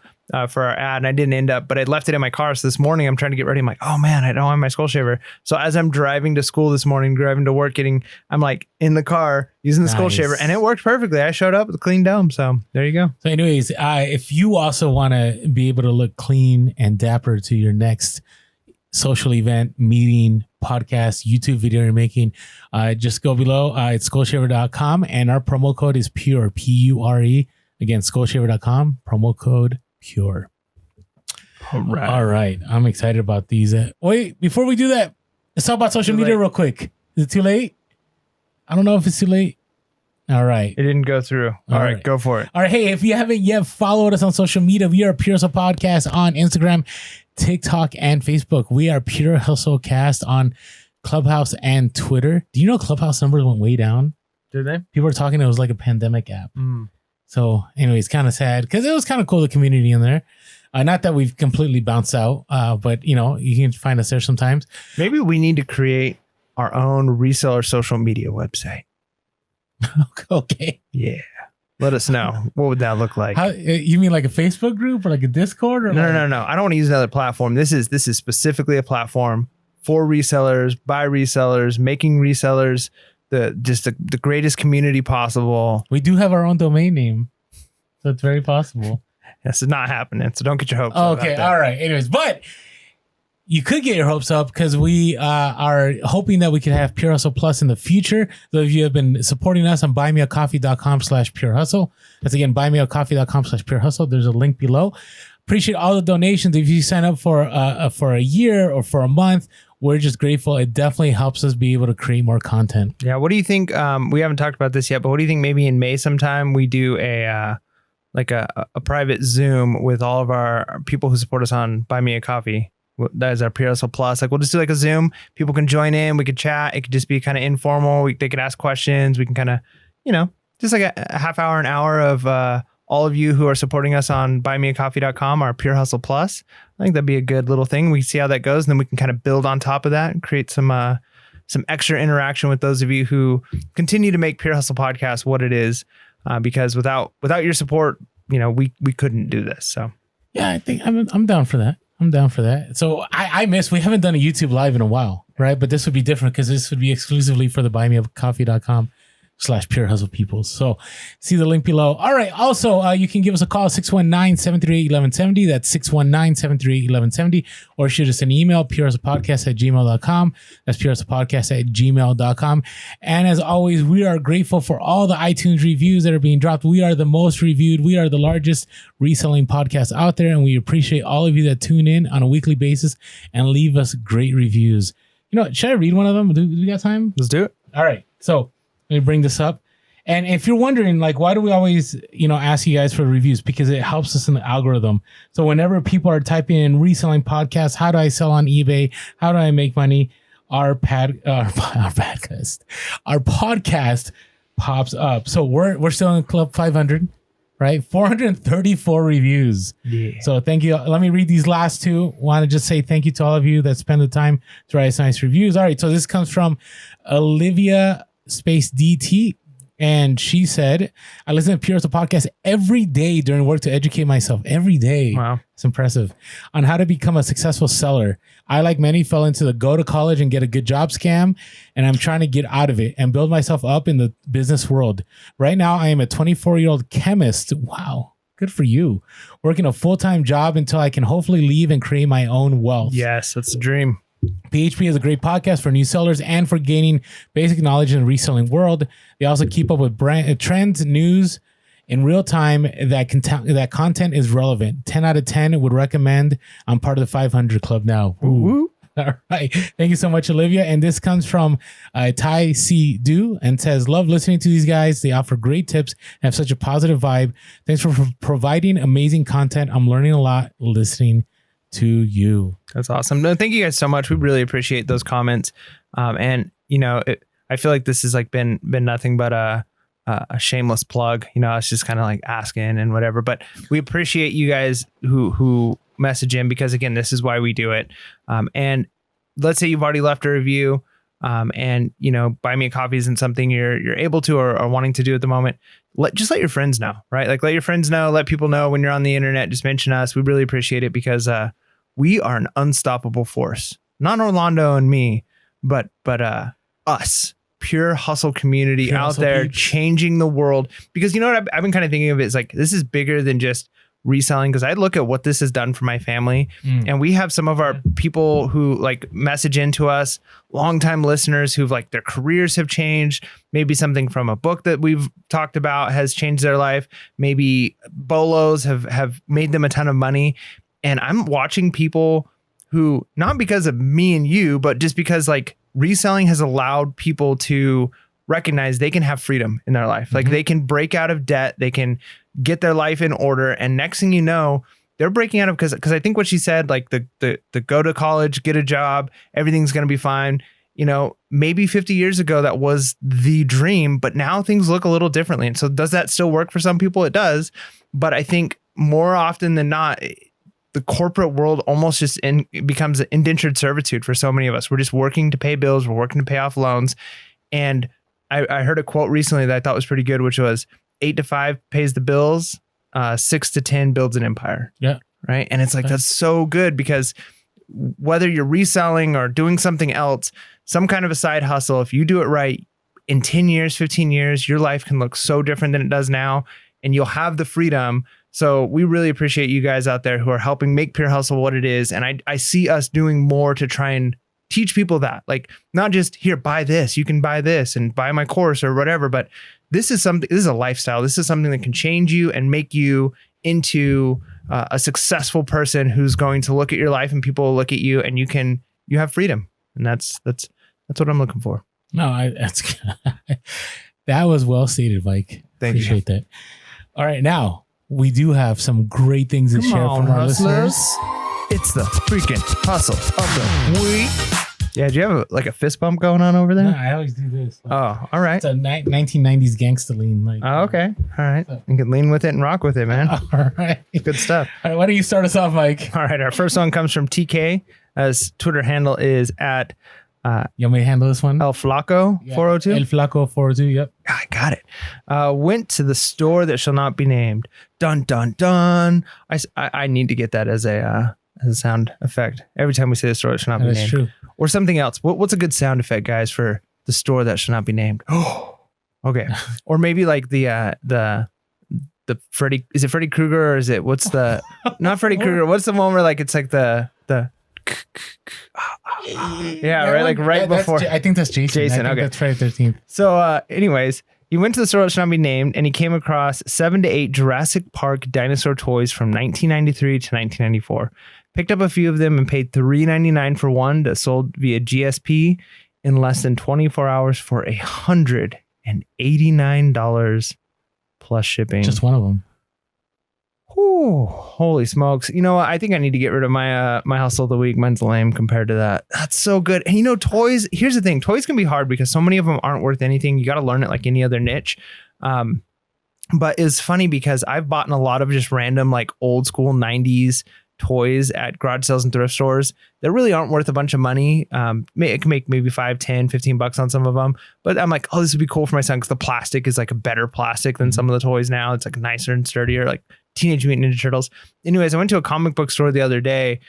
for our ad, and I didn't end up, but I left it in my car. So this morning I'm trying to get ready. I'm like, oh man, I don't have my Skull Shaver. So as I'm driving to school this morning, driving to work, I'm like in the car using the Skull Shaver, and it worked perfectly. I showed up with a clean dome. So there you go. So anyways, if you also want to be able to look clean and dapper to your next social event, meeting, podcast, YouTube video you're making, just go below. It's skullshaver.com and our promo code is PURE, PURE. Again, skullshaver.com, promo code PURE. All right. I'm excited about these. Wait, before we do that, let's talk about social media real quick. Is it too late? I don't know if it's too late. All right. It didn't go through. All right, go for it. All right. Hey, if you haven't yet followed us on social media, we are Pure Hustle Podcast on Instagram, TikTok, and Facebook. We are Pure Hustle Cast on Clubhouse and Twitter. Do you know Clubhouse numbers went way down? Did they? People were talking it was like a pandemic app. So anyways, kind of sad because it was kind of cool, the community in there. Not that we've completely bounced out, but you can find us there sometimes. Maybe we need to create our own reseller social media website. Okay. Yeah. Let us know. What would that look like? You mean like a Facebook group or like a Discord? Or No. I don't want to use another platform. This is specifically a platform for resellers, by resellers, making resellers the greatest community possible. We do have our own domain name, so it's very possible. This is not happening, so don't get your hopes up. Okay, all right. Anyways, but you could get your hopes up because we are hoping that we can have Pure Hustle Plus in the future. Those of you have been supporting us on buymeacoffee.com/Pure Hustle. That's again, buymeacoffee.com/Pure Hustle. There's a link below. Appreciate all the donations. If you sign up for a year or for a month, we're just grateful. It definitely helps us be able to create more content. Yeah. What do you think? We haven't talked about this yet, but what do you think? Maybe in May sometime we do a private Zoom with all of our people who support us on Buy Me a Coffee. That is our Pure Hustle Plus. Like we'll just do like a Zoom. People can join in. We could chat. It could just be kind of informal. They could ask questions. We can kind of, just like a half hour, an hour of all of you who are supporting us on buymeacoffee.com, our Pure Hustle Plus. I think that'd be a good little thing. We can see how that goes, and then we can kind of build on top of that and create some extra interaction with those of you who continue to make Pure Hustle Podcast what it is. Because without your support, we couldn't do this. So yeah, I think I'm down for that. So we haven't done a YouTube live in a while, right? But this would be different because this would be exclusively for the buymeacoffee.com/Pure Hustle people. So see the link below. All right. Also, you can give us a call, 619-738-1170. That's 619-738-1170. Or shoot us an email, purehustlepodcast@gmail.com. That's purehustlepodcast@gmail.com. And as always, we are grateful for all the iTunes reviews that are being dropped. We are the most reviewed. We are the largest reselling podcast out there. And we appreciate all of you that tune in on a weekly basis and leave us great reviews. Should I read one of them? Do we got time? Let's do it. All right. So let me bring this up. And if you're wondering, like, why do we always, ask you guys for reviews? Because it helps us in the algorithm. So whenever people are typing in reselling podcasts, how do I sell on eBay? How do I make money? Our podcast pops up. So we're still in Club 500, right? 434 reviews. Yeah. So thank you. Let me read these last two. Want to just say thank you to all of you that spend the time to write nice reviews. All right. So this comes from Olivia DT. And she said, I listen to Pure Hustle Podcast every day during work to educate myself. Every day. Wow. It's impressive. On how to become a successful seller. I, like many, fell into the go to college and get a good job scam. And I'm trying to get out of it and build myself up in the business world. Right now, I am a 24-year-old chemist. Wow. Good for you. Working a full-time job until I can hopefully leave and create my own wealth. Yes, that's a dream. PHP is a great podcast for new sellers and for gaining basic knowledge in the reselling world. They also keep up with brand trends, news, in real time. That content is relevant. 10 out of 10 would recommend. I'm part of the 500 club now. Ooh. All right. Thank you so much, Olivia. And this comes from Tai C. Du and says, love listening to these guys. They offer great tips and have such a positive vibe. Thanks for providing amazing content. I'm learning a lot listening to you. That's awesome. No, thank you guys so much. We really appreciate those comments. And, you know, I feel like this has like been nothing but a shameless plug. You know, it's just kind of like asking and whatever. But we appreciate you guys who message in, because again, this is why we do it. And let's say you've already left a review, and you know, buy me a coffee isn't something you're able to or wanting to do at the moment. Just let your friends know, right? Like let your friends know, let people know when you're on the internet. Just mention us. We really appreciate it, because we are an unstoppable force. Not Orlando and me, but us. Pure hustle community pure out hustle there peeps. Changing the world. Because you know what I've been kind of thinking of it is like, this is bigger than just reselling, because I look at what this has done for my family, and we have some of our people who like message into us, longtime listeners who've like their careers have changed. Maybe something from a book that we've talked about has changed their life. Maybe bolos have made them a ton of money. And I'm watching people who, not because of me and you, but just because like reselling has allowed people to recognize they can have freedom in their life. Like they can break out of debt, they can get their life in order. And next thing you know, they're breaking out of, because I think what she said, like the go to college, get a job, everything's going to be fine. You know, maybe 50 years ago, that was the dream, but now things look a little differently. And so does that still work for some people? It does. But I think more often than not, the corporate world almost just becomes an indentured servitude for so many of us. We're just working to pay bills. We're working to pay off loans. And I heard a quote recently that I thought was pretty good, which was 8 to 5 pays the bills, 6 to 10 builds an empire. Yeah. Right. And it's like, that's so good, because whether you're reselling or doing something else, some kind of a side hustle, if you do it right, in 10 years, 15 years, your life can look so different than it does now, and you'll have the freedom. So we really appreciate you guys out there who are helping make Pure Hustle what it is. And I see us doing more to try and teach people that, like, not just here, buy this, you can buy this and buy my course or whatever, but this is a lifestyle. This is something that can change you and make you into a successful person who's going to look at your life, and people will look at you, and you have freedom. And that's what I'm looking for. No, that was well stated, Mike. Appreciate that. All right. Now we do have some great things to share from our listeners. It's the freaking hustle of the week. Yeah, do you have a fist bump going on over there? No, I always do this. Oh, all right. It's a 1990s gangsta lean. Okay. All right. You can lean with it and rock with it, man. All right. Good stuff. All right. Why don't you start us off, Mike? All right. Our first one comes from TK. His Twitter handle is at you want me to handle this one? El Flaco 402. El Flaco 402. Yep. I got it. Went to the store that shall not be named. Dun, dun, dun. I need to get that as a sound effect every time we say the store that shall not be named. That's true. Or something else. What's a good sound effect, guys, for the store that shall not be named? Oh, okay. Or maybe like the Freddy. Is it Freddy Krueger, or is it not Freddy Krueger? What's the one where like it's like the yeah, right, like right before. I think that's Jason. Jason, okay, that's Friday 13th. So, anyways, he went to the store that should not be named, and he came across 7 to 8 Jurassic Park dinosaur toys from 1993 to 1994. Picked up a few of them and paid $3.99 for one that sold via GSP in less than 24 hours for $189 plus shipping. Just one of them. Ooh, holy smokes. You know what? I think I need to get rid of my my hustle of the week. Mine's lame compared to that. That's so good. And you know, toys, here's the thing. Toys can be hard because so many of them aren't worth anything. You got to learn it like any other niche. But it's funny because I've bought in a lot of just random like old school 90s toys at garage sales and thrift stores that really aren't worth a bunch of money. It can make maybe 5, 10, 15 bucks on some of them. But I'm like, oh, this would be cool for my son because the plastic is like a better plastic than some of the toys now. It's like nicer and sturdier, like Teenage Mutant Ninja Turtles. Anyways, I went to a comic book store the other day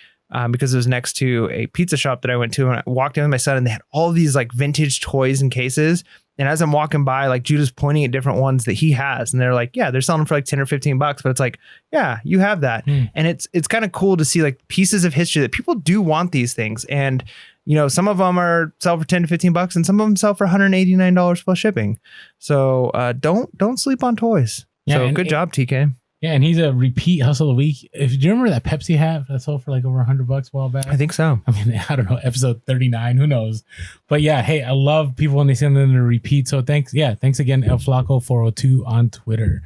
because it was next to a pizza shop that I went to, and I walked in with my son, and they had all these like vintage toys and cases. And as I'm walking by, like Judah's pointing at different ones that he has, and they're like, yeah, they're selling for like 10 or 15 bucks, but it's like, yeah, you have that. And it's kind of cool to see like pieces of history that people do want these things. And, you know, some of them are sell for 10 to 15 bucks and some of them sell for $189 plus shipping. So don't sleep on toys. Yeah, So and good job, TK. Yeah, and he's a repeat hustle of the week. If do you remember that Pepsi hat that sold for like over $100 a while back? I think so. I mean, I don't know, episode 39, who knows? But yeah, hey, I love people when they send them to repeat. So thanks again, El Flaco 402 on Twitter.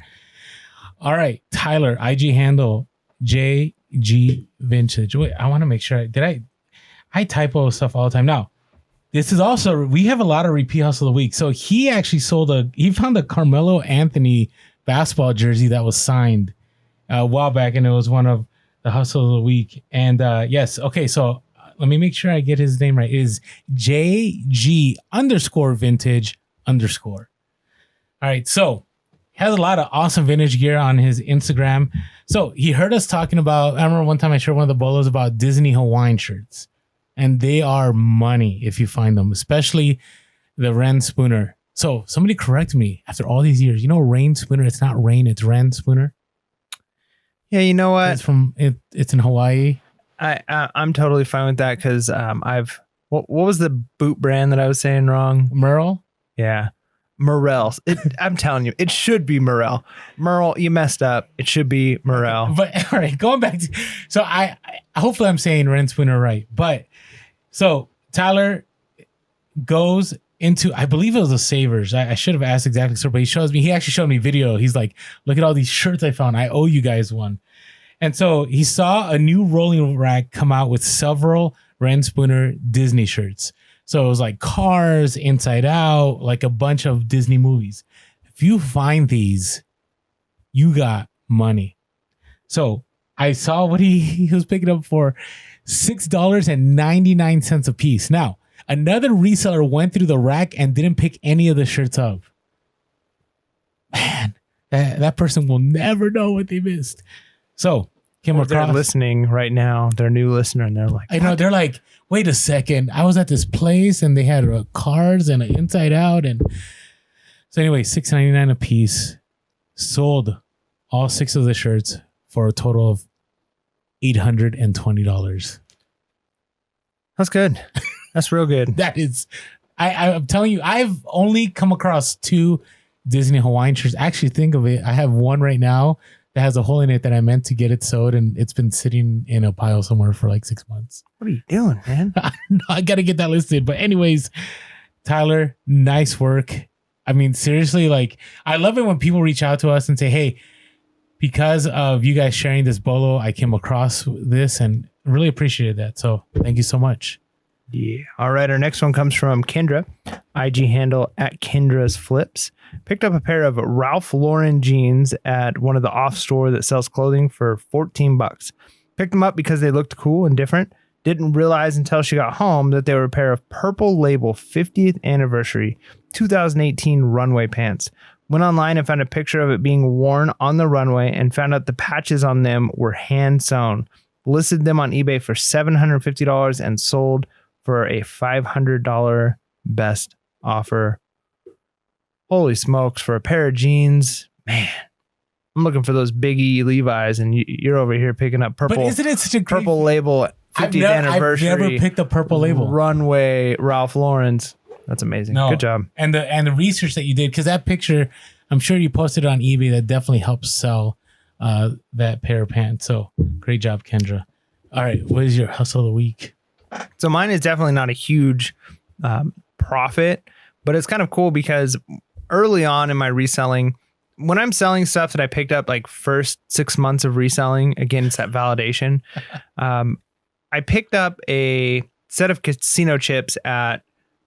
All right, Tyler, IG handle JG Vintage. Wait, I want to make sure I typo stuff all the time. Now, this is also, we have a lot of repeat hustle of the week. So he actually he found a Carmelo Anthony basketball jersey that was signed a while back, and it was one of the hustle of the week. And yes, okay, so let me make sure I get his name right. It is JG_vintage_. All right, so he has a lot of awesome vintage gear on his Instagram. So he heard us talking about, I remember one time I shared one of the bolos about Disney Hawaiian shirts, and they are money if you find them, especially the Ren Spooner. So somebody correct me after all these years. You know, Rain Spooner, it's not Rain, it's Ren Spooner. Yeah, you know what? It's in Hawaii. I'm totally fine with that because what was the boot brand that I was saying wrong? Merle? Yeah. Morel. I'm telling you, it should be Morel. Merle, you messed up. It should be Morel. But all right, going back to, so I hopefully I'm saying Ren Spooner right. But so Tyler goes into, I believe it was a Savers. I should have asked exactly, so, but he actually showed me video. He's like, look at all these shirts I found. I owe you guys one. And so he saw a new rolling rack come out with several Ren Spooner Disney shirts. So it was like Cars, Inside Out, like a bunch of Disney movies. If you find these, you got money. So I saw what he was picking up for $6.99 a piece. Now, another reseller went through the rack and didn't pick any of the shirts up. Man, that person will never know what they missed. So came across. They're listening right now. They're a new listener, and they're like, I know, they're like, wait a second. I was at this place and they had Cars and an Inside Out, and so anyway, $6.99 a piece. Sold all 6 of the shirts for a total of $820. That's good. That's real good. That is, I'm telling you, I've only come across 2 Disney Hawaiian shirts. Actually, think of it. I have one right now that has a hole in it that I meant to get it sewed, and it's been sitting in a pile somewhere for like 6 months. What are you doing, man? I got to get that listed. But anyways, Tyler, nice work. I mean, seriously, like, I love it when people reach out to us and say, hey, because of you guys sharing this bolo, I came across this and really appreciated that. So thank you so much. Yeah. All right. Our next one comes from Kendra, IG handle at Kendra's Flips. Picked up a pair of Ralph Lauren jeans at one of the off store that sells clothing for $14. Picked them up because they looked cool and different. Didn't realize until she got home that they were a pair of Purple Label 50th anniversary 2018 runway pants. Went online and found a picture of it being worn on the runway and found out the patches on them were hand sewn. Listed them on eBay for $750 and sold for a $500 best offer. Holy smokes, for a pair of jeans, man. I'm looking for those Biggie Levi's, and you're over here picking up Purple. But isn't it such a great, Purple Label 50th anniversary? I've never picked up Purple Label runway Ralph Lauren's. That's amazing. No. Good job. And the research that you did, because that picture, I'm sure you posted on eBay, that definitely helps sell that pair of pants. So great job, Kendra. All right, what is your hustle of the week? So mine is definitely not a huge profit, but it's kind of cool because early on in my reselling, when I'm selling stuff that I picked up like first 6 months of reselling, again, it's that validation. I picked up a set of casino chips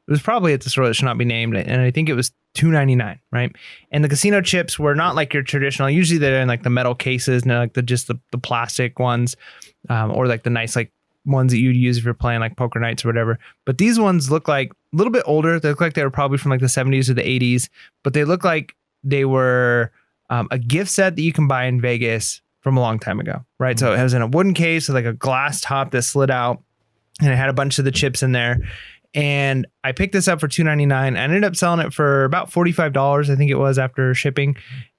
it was probably at the store that should not be named, and I think it was $2.99, right? And the casino chips were not like your traditional. Usually they're in like the metal cases, and like the plastic ones, or like the nice like ones that you'd use if you're playing like poker nights or whatever. But these ones look like a little bit older. They look like they were probably from like the 70s or the 80s, but they look like they were a gift set that you can buy in Vegas from a long time ago, right? Mm-hmm. So it was in a wooden case with like a glass top that slid out, and it had a bunch of the chips in there. And I picked this up for $2.99. I ended up selling it for about $45, I think it was, after shipping.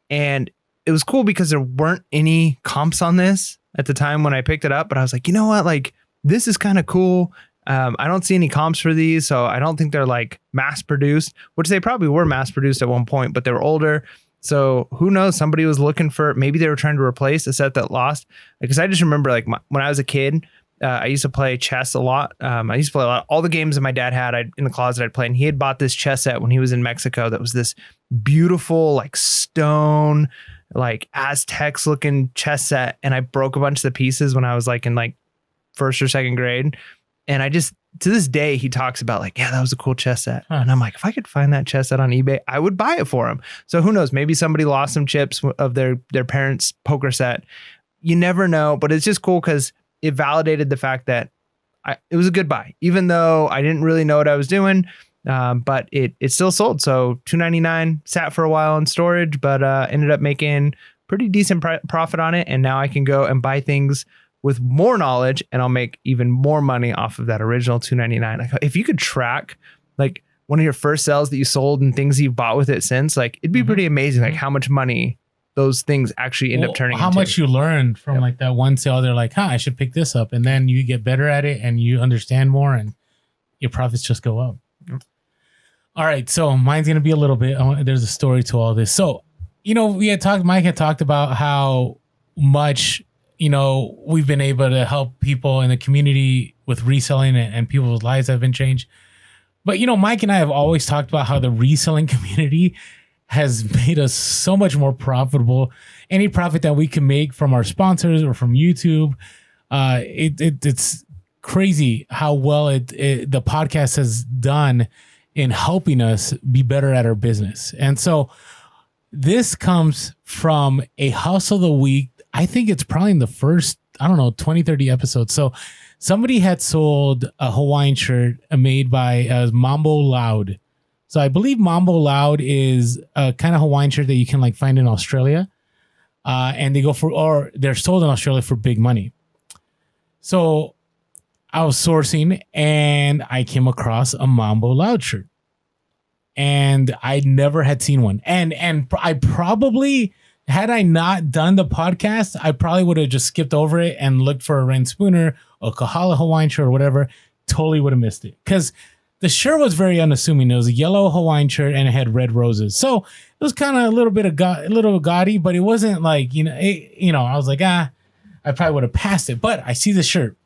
And it was cool because there weren't any comps on this at the time when I picked it up. But I was like, you know what? Like, this is kind of cool. I don't see any comps for these, so I don't think they're like mass produced, which they probably were mass produced at one point, but they were older. So who knows? Somebody was looking for, maybe they were trying to replace a set that lost. Because I just remember like when I was a kid, I used to play chess a lot. I used to play a lot. All the games that my dad had in the closet I'd play. And he had bought this chess set when he was in Mexico that was this beautiful like stone, like Aztecs looking chess set. And I broke a bunch of the pieces when I was like in like first or second grade. And I just, to this day, he talks about like, yeah, that was a cool chess set. And I'm like, if I could find that chess set on eBay, I would buy it for him. So who knows? Maybe somebody lost some chips of their parents' poker set. You never know, but it's just cool because it validated the fact that it was a good buy, even though I didn't really know what I was doing. But it still sold. So $2.99 sat for a while in storage, but ended up making pretty decent profit on it. And now I can go and buy things with more knowledge, and I'll make even more money off of that original $2.99. Like if you could track like one of your first sales that you sold and things you've bought with it since, like it'd be pretty amazing. Like how much money those things actually end up turning how into. much you learned from like that one sale. They're like, I should pick this up. And then you get better at it and you understand more and your profits just go up. Yep. All right. So mine's going to be a little bit, there's a story to all this. So, Mike had talked about how much, we've been able to help people in the community with reselling and people's lives have been changed. But, Mike and I have always talked about how the reselling community has made us so much more profitable. Any profit that we can make from our sponsors or from YouTube, it's crazy how well the podcast has done in helping us be better at our business. And so this comes from a hustle of the week. I think it's probably in the first, 20, 30 episodes. So somebody had sold a Hawaiian shirt made by Mambo Loud. So I believe Mambo Loud is a kind of Hawaiian shirt that you can like find in Australia. And they're sold in Australia for big money. So I was sourcing and I came across a Mambo Loud shirt. And I never had seen one. And I probably, had I not done the podcast, I probably would have just skipped over it and looked for a Ren Spooner or Kahala Hawaiian shirt or whatever. Totally would have missed it. Because the shirt was very unassuming. It was a yellow Hawaiian shirt and it had red roses. So it was kind of a little bit of a little gaudy, but it wasn't like, I was like, I probably would have passed it. But I see the shirt.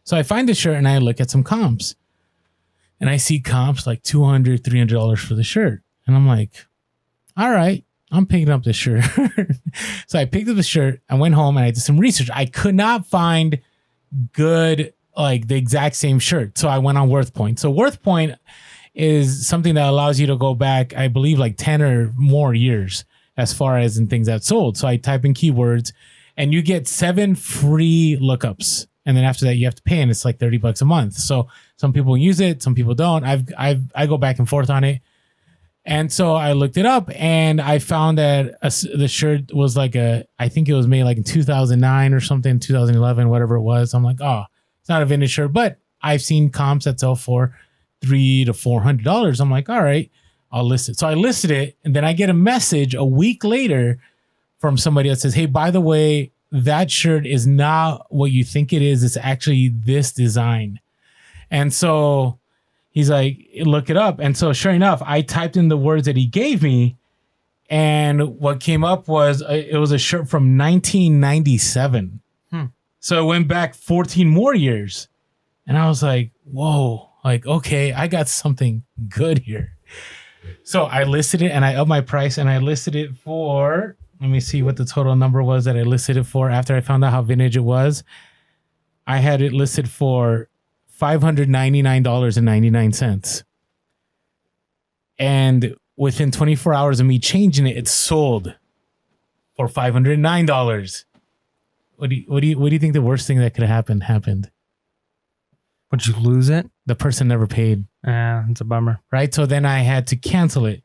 So I find the shirt and I look at some comps. And I see comps like $200, $300 for the shirt. And I'm like, all right, I'm picking up this shirt. So I picked up the shirt. I went home and I did some research. I could not find good, like the exact same shirt. So I went on WorthPoint. So WorthPoint is something that allows you to go back, I believe, like 10 or more years as far as in things that sold. So I type in keywords and you get 7 free lookups. And then after that, you have to pay, and it's like $30 a month. So some people use it, some people don't. I go back and forth on it. And so I looked it up, and I found that the shirt was like I think it was made like in 2009 or something, 2011, whatever it was. I'm like, oh, it's not a vintage shirt, but I've seen comps that sell for $300 to $400. I'm like, all right, I'll list it. So I listed it, and then I get a message a week later from somebody that says, hey, by the way, that shirt is not what you think it is. It's actually this design. And so he's like, look it up. And so sure enough, I typed in the words that he gave me. And what came up was it was a shirt from 1997. So it went back 14 more years. And I was like, whoa, like, okay, I got something good here. So I listed it and I upped my price and I listed it for... Let me see what the total number was that I listed it for after I found out how vintage it was. I had it listed for $599.99. And within 24 hours of me changing it, it sold for $509. What do you think the worst thing that could have happened? Would you lose it? The person never paid. It's a bummer. Right? So then I had to cancel it.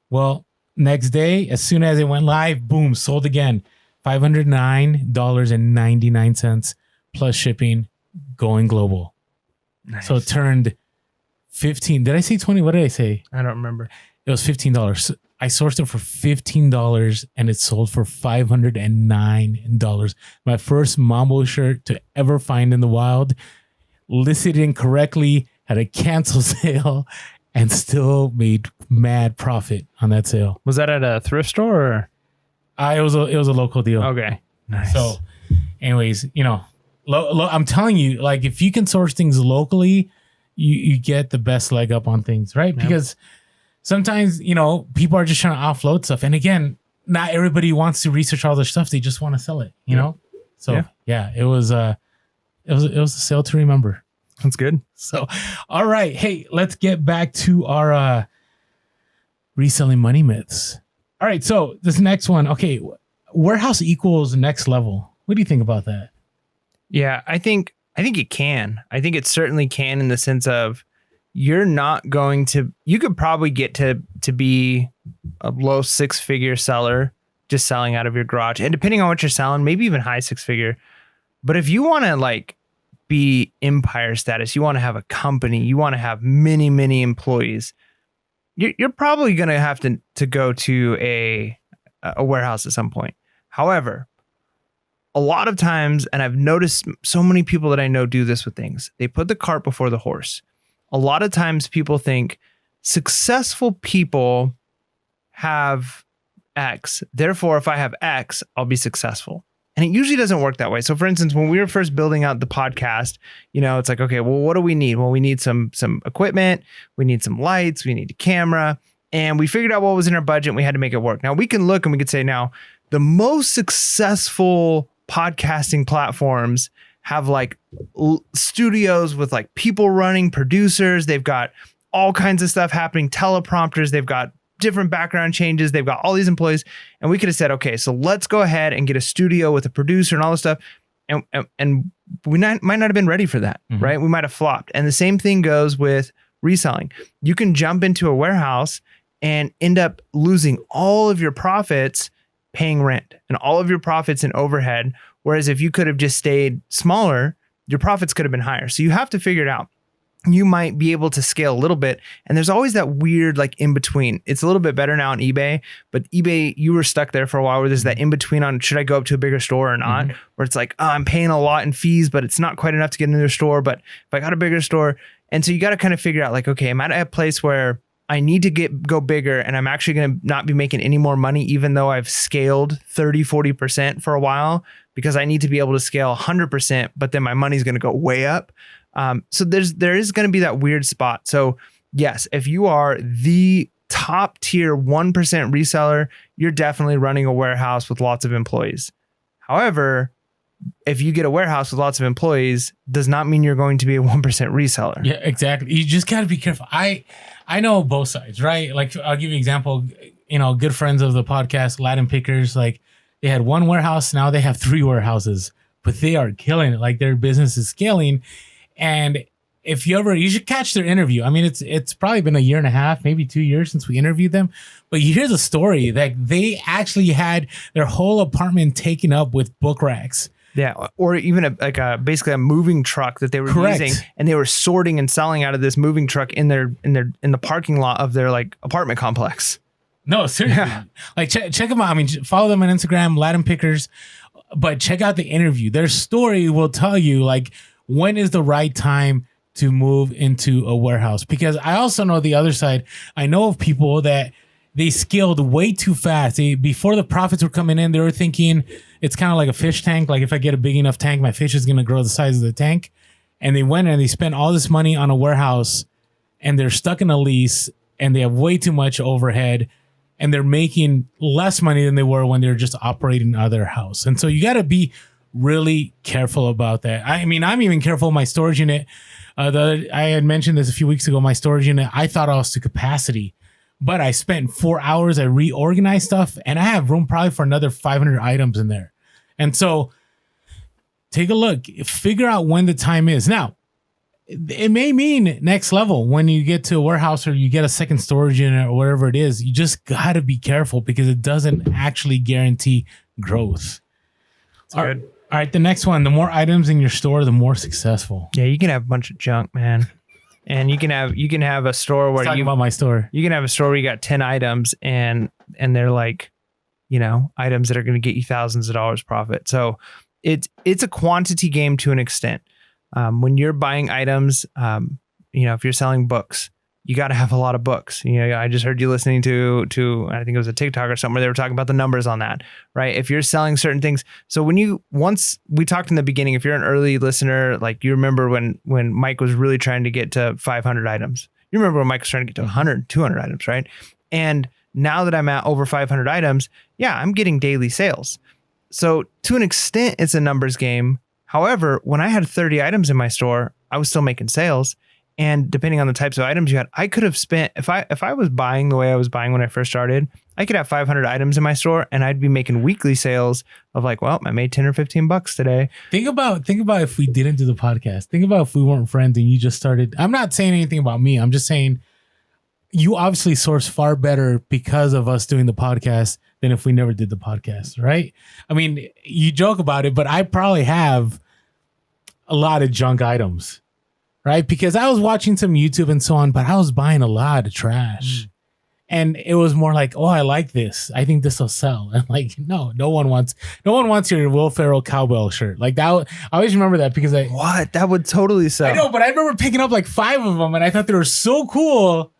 Well, next day, as soon as it went live, boom, sold again. $509.99 plus shipping, going global. Nice. So it turned 15. Did I say 20? What did I say? I don't remember. It was $15. I sourced it for $15 and it sold for $509. My first Mambo shirt to ever find in the wild. Listed incorrectly, had a cancel sale, and still made mad profit on that sale. Was that at a thrift store or? It was a local deal. Okay. Nice. So anyways, I'm telling you, like if you can source things locally, you get the best leg up on things, right? Yep. Because sometimes, people are just trying to offload stuff. And again, not everybody wants to research all their stuff. They just want to sell it, you know? So yeah, it was a sale to remember. That's good. So, all right. Hey, let's get back to our reselling money myths. All right. So this next one, okay. Warehouse equals next level. What do you think about that? Yeah, I think it can. I think it certainly can in the sense of you're not going to, you could probably get to be a low 6-figure seller just selling out of your garage. And depending on what you're selling, maybe even high 6-figure. But if you want to like be empire status, you want to have a company, you want to have many, many employees, you're probably going to have to go to a warehouse at some point. However, a lot of times, and I've noticed so many people that I know do this with things, they put the cart before the horse. A lot of times people think successful people have X. Therefore, if I have X, I'll be successful. And it usually doesn't work that way. So for instance, when we were first building out the podcast, it's like, okay, well, what do we need? Well, we need some equipment. We need some lights. We need a camera. And we figured out what was in our budget and we had to make it work. Now we can look and we could say now the most successful podcasting platforms have like studios with like people running, producers. They've got all kinds of stuff happening, teleprompters. They've got different background changes. They've got all these employees. And we could have said, okay, so let's go ahead and get a studio with a producer and all this stuff. And we might not have been ready for that, right? We might have flopped. And the same thing goes with reselling. You can jump into a warehouse and end up losing all of your profits paying rent and all of your profits in overhead. Whereas if you could have just stayed smaller, your profits could have been higher. So you have to figure it out. You might be able to scale a little bit. And there's always that weird like in between. It's a little bit better now on eBay, but eBay, you were stuck there for a while where there's that in between on should I go up to a bigger store or not? Where it's like, I'm paying a lot in fees, but it's not quite enough to get into their store. But if I got a bigger store, and so you got to kind of figure out like, okay, am I at a place where I need to go bigger and I'm actually going to not be making any more money, even though I've scaled 30, 40% for a while, because I need to be able to scale 100%, but then my money's going to go way up. So there is going to be that weird spot. So yes, if you are the top tier 1% reseller, you're definitely running a warehouse with lots of employees. However, if you get a warehouse with lots of employees, does not mean you're going to be a 1% reseller. Yeah, exactly. You just got to be careful. I know both sides, right? Like I'll give you an example, good friends of the podcast, Latin Pickers, like they had one warehouse. Now they have 3 warehouses, but they are killing it. Like their business is scaling. And if you should catch their interview. I mean, it's probably been a year and a half, maybe 2 years since we interviewed them. But you hear the story that they actually had their whole apartment taken up with book racks. Yeah, or even basically a moving truck that they were using, and they were sorting and selling out of this moving truck in the parking lot of their like apartment complex. No, seriously. Yeah. Like check them out. I mean, follow them on Instagram, Latin Pickers, but check out the interview. Their story will tell you like when is the right time to move into a warehouse. Because I also know the other side. I know of people that they scaled way too fast. Before the profits were coming in, they were thinking it's kind of like a fish tank. Like if I get a big enough tank, my fish is going to grow the size of the tank. And they went and they spent all this money on a warehouse and they're stuck in a lease and they have way too much overhead and they're making less money than they were when they're just operating out of their house. And so you got to be really careful about that. I mean, I'm even careful of my storage unit. I had mentioned this a few weeks ago. My storage unit, I thought I was to capacity, but I spent 4 hours. I reorganized stuff and I have room probably for another 500 items in there. And so take a look, figure out when the time is. Now, it may mean next level when you get to a warehouse or you get a second storage unit or whatever it is. You just got to be careful because it doesn't actually guarantee growth. That's good. All right, the next one, the more items in your store, the more successful. Yeah, you can have a bunch of junk, man. And you can have a store where about my store. You can have a store where you got 10 items and they're like, items that are going to get you thousands of dollars profit. So it's a quantity game to an extent. When you're buying items, if you're selling books, you got to have a lot of books. I just heard you listening to I think it was a TikTok or something where they were talking about the numbers on that, right? If you're selling certain things. So once we talked in the beginning, if you're an early listener, like you remember when Mike was really trying to get to 500 items, you remember when Mike was trying to get to 100, 200 items, right? And now that I'm at over 500 items, yeah, I'm getting daily sales. So to an extent, it's a numbers game. However, when I had 30 items in my store, I was still making sales. And depending on the types of items you had, I could have spent, if I was buying the way I was buying when I first started, I could have 500 items in my store and I'd be making weekly sales of like, well, I made 10 or 15 bucks today. Think about if we didn't do the podcast. Think about if we weren't friends and you just started. I'm not saying anything about me. I'm just saying you obviously source far better because of us doing the podcast than if we never did the podcast, right? I mean, you joke about it, but I probably have a lot of junk items. Right? Because I was watching some YouTube and so on, but I was buying a lot of trash. And it was more like, oh, I like this. I think this will sell. And like, no one wants your Will Ferrell cowbell shirt. Like that. I always remember that because that would totally sell. I know, but I remember picking up like 5 of them and I thought they were so cool.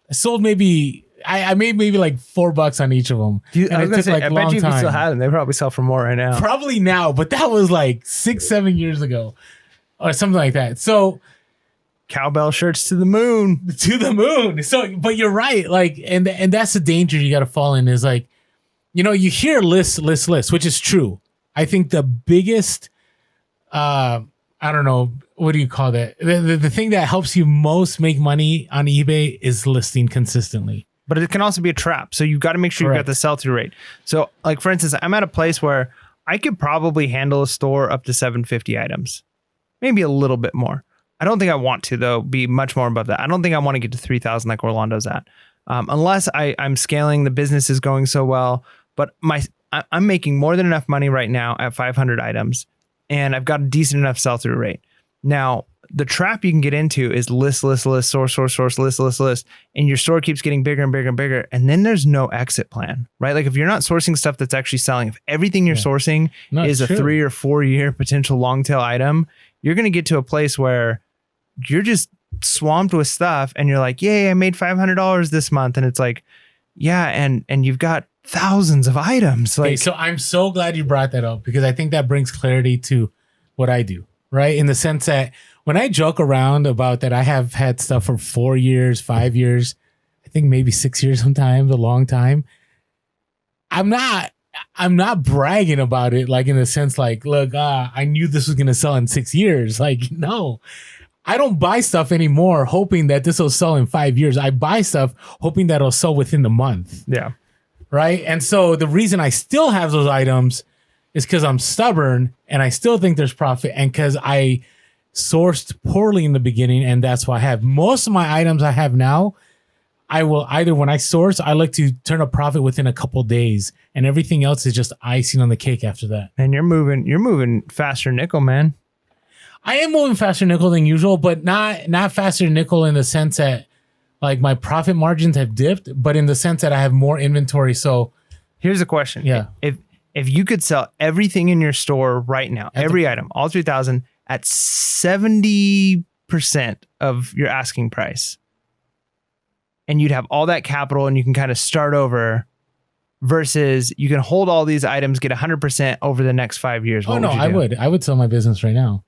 I sold I made maybe like $4 on each of them. I bet you if you still had them, they probably sell for more right now. Probably now, but that was like 6-7 years ago. Or something like that. So cowbell shirts to the moon. So, but you're right. Like, and that's the danger you got to fall in is like, you hear list, which is true. I think the biggest, I don't know, what do you call that? The thing that helps you most make money on eBay is listing consistently. But it can also be a trap. So you've got to make sure you've got the sell-through rate. So like, for instance, I'm at a place where I could probably handle a store up to 750 items. Maybe a little bit more. I don't think I want to, though, be much more above that. I don't think I want to get to 3,000 like Orlando's at. Unless I'm scaling, the business is going so well. But I'm making more than enough money right now at 500 items. And I've got a decent enough sell-through rate. Now, the trap you can get into is list, source, list. And your store keeps getting bigger and bigger and bigger. And then there's no exit plan, right? Like if you're not sourcing stuff that's actually selling, if everything you're sourcing is a 3 or 4 year potential long tail item, you're going to get to a place where you're just swamped with stuff and you're like, yay, I made $500 this month. And it's like, yeah. And you've got thousands of items. Like, okay, so I'm so glad you brought that up because I think that brings clarity to what I do, right? In the sense that when I joke around about that, I have had stuff for 4 years, 5 years, I think maybe 6 years sometimes, a long time. I'm not bragging about it, like in the sense like, look, I knew this was going to sell in 6 years. Like, no, I don't buy stuff anymore hoping that this will sell in 5 years. I buy stuff hoping that it'll sell within the month. Yeah. Right. And so the reason I still have those items is because I'm stubborn and I still think there's profit and because I sourced poorly in the beginning. And that's why I have most of my items I have now. I will either when I source, I like to turn a profit within a couple days and everything else is just icing on the cake after that. And you're moving faster nickel, man. I am moving faster nickel than usual, but not faster nickel in the sense that like my profit margins have dipped, but in the sense that I have more inventory. So here's a question. Yeah. If you could sell everything in your store right now, every item, all 3,000 at 70% of your asking price, and you'd have all that capital and you can kind of start over versus you can hold all these items, get 100% over the next 5 years. Oh, no, I would sell my business right now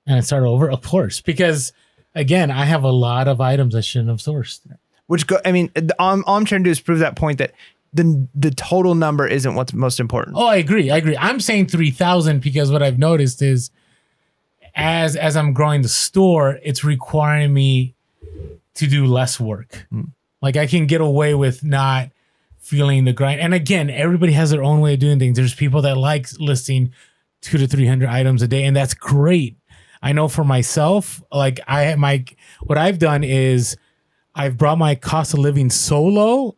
and I'd start over, of course, because again, I have a lot of items I shouldn't have sourced. All I'm trying to do is prove that point that the total number isn't what's most important. Oh, I agree. I'm saying 3,000 because what I've noticed is as I'm growing the store, it's requiring me to do less work. Like I can get away with not feeling the grind. And again, everybody has their own way of doing things. There's people that like listing 200 to 300 items a day, and that's great. I know for myself, like what I've done is I've brought my cost of living so low,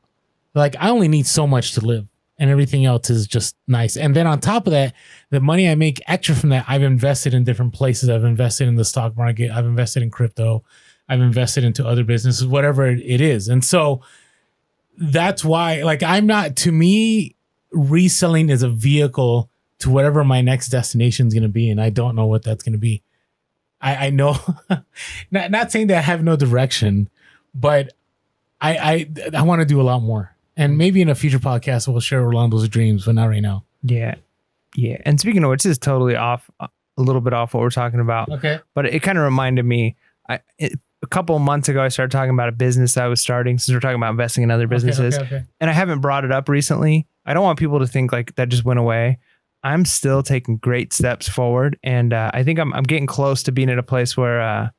like I only need so much to live and everything else is just nice. And then on top of that, the money I make extra from that, I've invested in different places. I've invested in the stock market. I've invested in crypto. I've invested into other businesses, whatever it is. And so that's why, like, to me, reselling is a vehicle to whatever my next destination is going to be. And I don't know what that's going to be. I know, not saying that I have no direction, but I want to do a lot more. And maybe in a future podcast, we'll share Orlando's dreams, but not right now. Yeah. Yeah. And speaking of which, this is totally off, a little bit off what we're talking about. Okay. But it kind of reminded me, a couple of months ago, I started talking about a business I was starting, since we're talking about investing in other businesses. Okay. And I haven't brought it up recently. I don't want people to think like that just went away. I'm still taking great steps forward. And I think I'm getting close to being at a place where,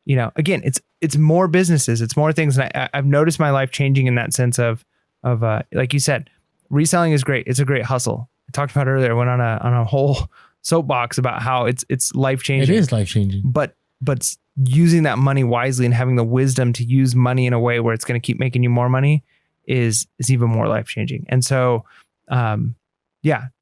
again, it's more businesses, it's more things. And I've noticed my life changing in that sense of like you said, reselling is great. It's a great hustle. I talked about earlier, I went on a whole soapbox about how it's life changing. It is life changing. But using that money wisely and having the wisdom to use money in a way where it's going to keep making you more money is even more life changing. And so,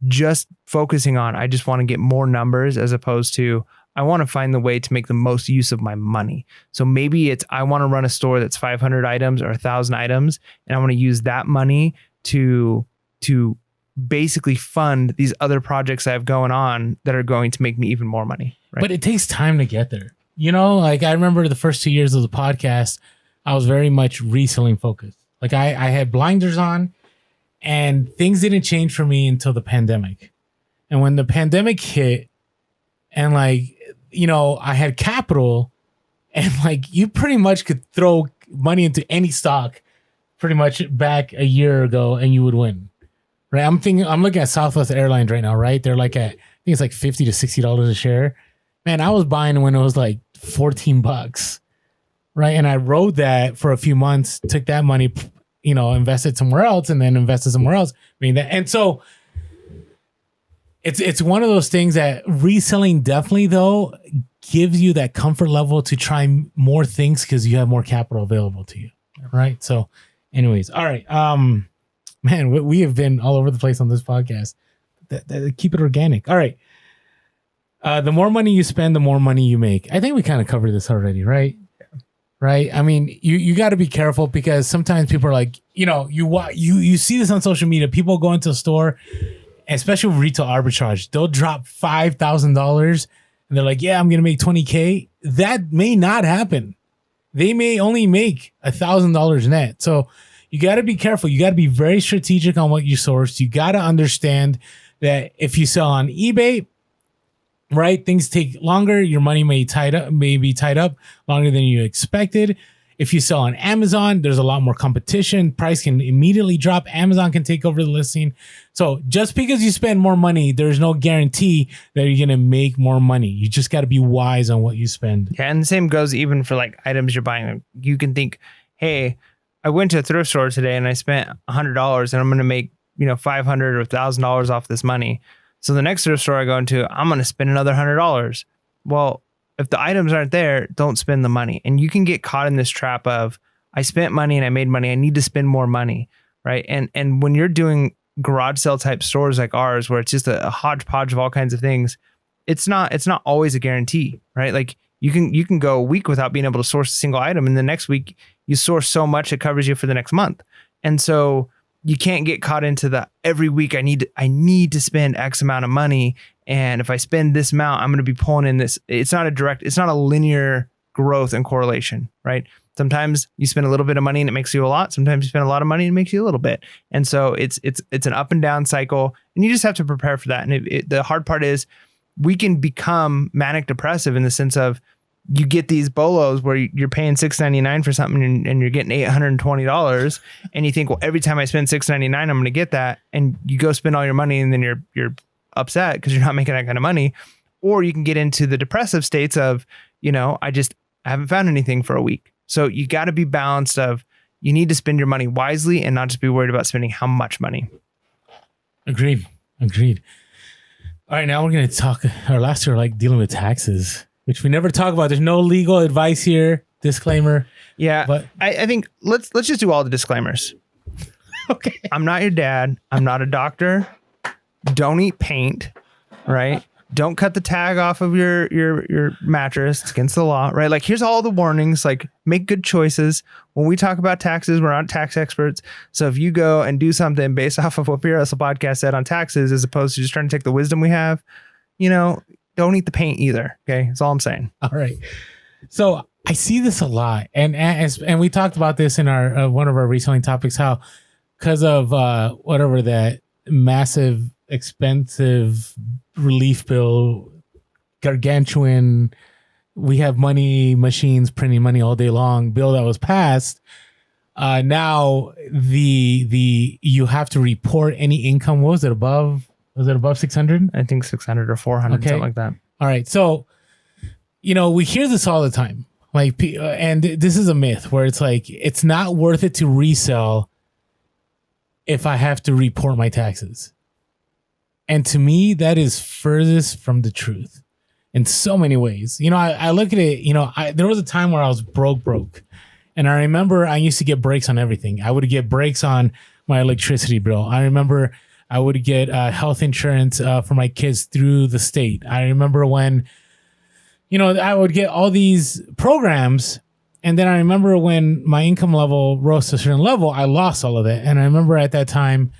just focusing on, I just want to get more numbers as opposed to, I want to find the way to make the most use of my money. So maybe I want to run a store that's 500 items or 1,000 items, and I want to use that money to basically fund these other projects I have going on that are going to make me even more money. Right? But it takes time to get there. Like I remember the first 2 years of the podcast, I was very much reselling focused. Like I had blinders on, and things didn't change for me until the pandemic. And when the pandemic hit, and I had capital, and you pretty much could throw money into any stock pretty much back a year ago and you would win. Right? I'm looking at Southwest Airlines right now, right? They're I think it's $50 to $60 a share. Man, I was buying when it was $14, right? And I rode that for a few months, took that money, invested somewhere else, and then invested somewhere else. And so it's one of those things that reselling definitely though gives you that comfort level to try more things because you have more capital available to you, right? So, anyways, all right, man, we have been all over the place on this podcast. Keep it organic. All right. The more money you spend, the more money you make. I think we kind of covered this already, right? Yeah. Right. I mean, you got to be careful because sometimes people are like, you see this on social media. People go into a store, especially with retail arbitrage, they'll drop $5,000 and they're like, yeah, I'm going to make 20K. That may not happen. They may only make $1,000 net. So you got to be careful. You got to be very strategic on what you source. You got to understand that if you sell on eBay, right, things take longer. Your money may be tied up longer than you expected. If you sell on Amazon, there's a lot more competition. Price can immediately drop. Amazon can take over the listing. So just because you spend more money, there's no guarantee that you're going to make more money. You just got to be wise on what you spend. Yeah, and the same goes even for items you're buying. You can think, hey, I went to a thrift store today and I spent $100 and I'm going to make, $500 or $1,000 off this money. So the next thrift store I go into, I'm going to spend another $100. Well, if the items aren't there, don't spend the money. And you can get caught in this trap of, I spent money and I made money. I need to spend more money, right? And when you're doing garage sale type stores like ours, where it's just a hodgepodge of all kinds of things, it's not always a guarantee, right? You can go a week without being able to source a single item, and the next week you source so much it covers you for the next month. And so you can't get caught into the every week I need to spend X amount of money, and if I spend this amount, I'm going to be pulling in this. It's not a linear growth and correlation, right? Sometimes you spend a little bit of money and it makes you a lot. Sometimes you spend a lot of money and it makes you a little bit. And so it's an up and down cycle, and you just have to prepare for that. And the hard part is we can become manic depressive in the sense of, you get these bolos where you're paying $6.99 for something and you're getting $820, and you think, well, every time I spend $6.99, I'm going to get that. And you go spend all your money and then you're upset because you're not making that kind of money. Or you can get into the depressive states of, I haven't found anything for a week. So you got to be balanced of, you need to spend your money wisely and not just be worried about spending how much money. Agreed. All right. Now we're going to talk, our last year, dealing with taxes, which we never talk about. There's no legal advice here. Disclaimer. Yeah. But I think let's just do all the disclaimers. Okay. I'm not your dad. I'm not a doctor. Don't eat paint, right? Don't cut the tag off of your mattress. It's against the law, right? Here's all the warnings. Make good choices. When we talk about taxes, we're not tax experts. So if you go and do something based off of what Beer Hustle Podcast said on taxes, as opposed to just trying to take the wisdom we have, don't eat the paint either. Okay. That's all I'm saying. All right. So I see this a lot, and we talked about this in our one of our reselling topics. How because of whatever that massive expensive relief bill, gargantuan, we have money machines printing money all day long bill that was passed. Now the you have to report any income. What was it above? Was it above 600? I think 600 or 400, Okay. something like that. All right. So, we hear this all the time. Like, and this is a myth where it's like, it's not worth it to resell if I have to report my taxes. And to me, that is furthest from the truth in so many ways. I look at it, there was a time where I was broke. And I remember I used to get breaks on everything. I would get breaks on my electricity bill. I remember I would get health insurance for my kids through the state. I remember when, I would get all these programs. And then I remember when my income level rose to a certain level, I lost all of it. And I remember at that time,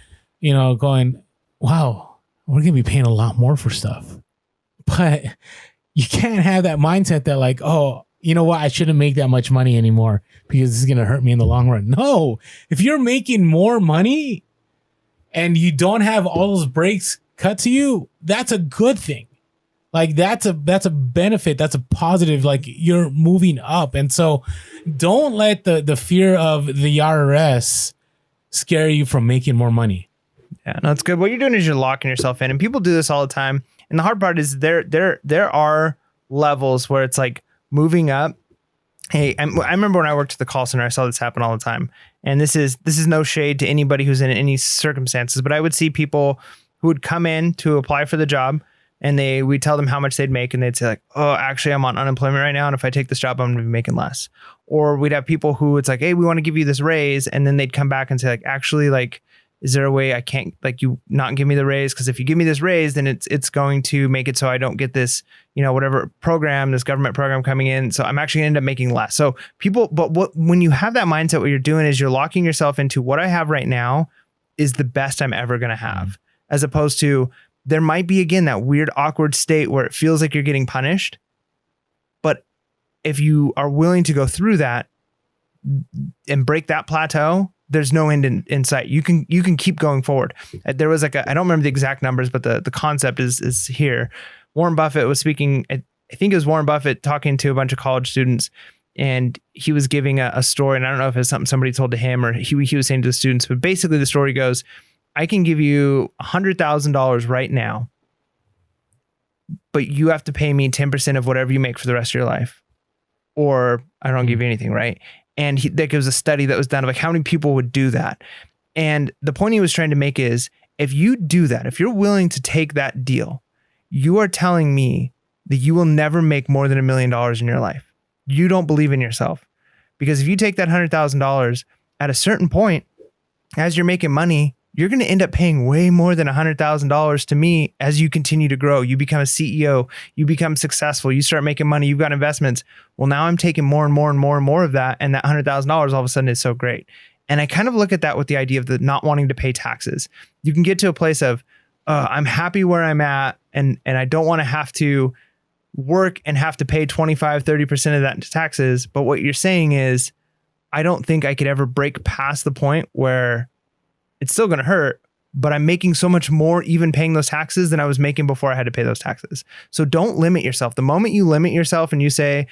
going, wow, we're going to be paying a lot more for stuff. But you can't have that mindset that like, oh, you know what? I shouldn't make that much money anymore because this is going to hurt me in the long run. No, if you're making more money and you don't have all those breaks cut to you, that's a good thing. Like that's a benefit. That's a positive. Like you're moving up. And so don't let the fear of the IRS scare you from making more money. Yeah, no, it's good. What you're doing is you're locking yourself in, and people do this all the time. And the hard part is there are levels where it's like moving up. Hey, I remember when I worked at the call center, I saw this happen all the time. And this is no shade to anybody who's in any circumstances, but I would see people who would come in to apply for the job, and we'd tell them how much they'd make, and they'd say like, oh, actually I'm on unemployment right now, and if I take this job, I'm gonna be making less. Or we'd have people who it's like, hey, we want to give you this raise, and then they'd come back and say like, actually, like, is there a way I can't like you not give me the raise? Because if you give me this raise, then it's going to make it so I don't get this, whatever program, this government program coming in. So I'm actually gonna end up making less. So when you have that mindset, what you're doing is you're locking yourself into what I have right now is the best I'm ever gonna have, as opposed to there might be, again, that weird, awkward state where it feels like you're getting punished. But if you are willing to go through that and break that plateau, there's no end in sight. You can keep going forward. There was like I don't remember the exact numbers, but the concept is here. Warren Buffett was speaking. I think it was Warren Buffett talking to a bunch of college students, and he was giving a story. And I don't know if it's something somebody told to him or he was saying to the students, but basically the story goes, I can give you $100,000 right now, but you have to pay me 10% of whatever you make for the rest of your life, or I don't give you anything, right? And that was a study that was done of like how many people would do that. And the point he was trying to make is, if you do that, if you're willing to take that deal, you are telling me that you will never make more than $1 million in your life. You don't believe in yourself. Because if you take that $100,000 at a certain point, as you're making money, you're going to end up paying way more than $100,000 to me as you continue to grow. You become a CEO, you become successful, you start making money, you've got investments. Well, now I'm taking more and more and more and more of that. And that $100,000 all of a sudden is so great. And I kind of look at that with the idea of the not wanting to pay taxes. You can get to a place of, I'm happy where I'm at, and I don't want to have to work and have to pay 25, 30% of that into taxes. But what you're saying is, I don't think I could ever break past the point where it's still going to hurt, but I'm making so much more even paying those taxes than I was making before I had to pay those taxes. So don't limit yourself. The moment you limit yourself and you say,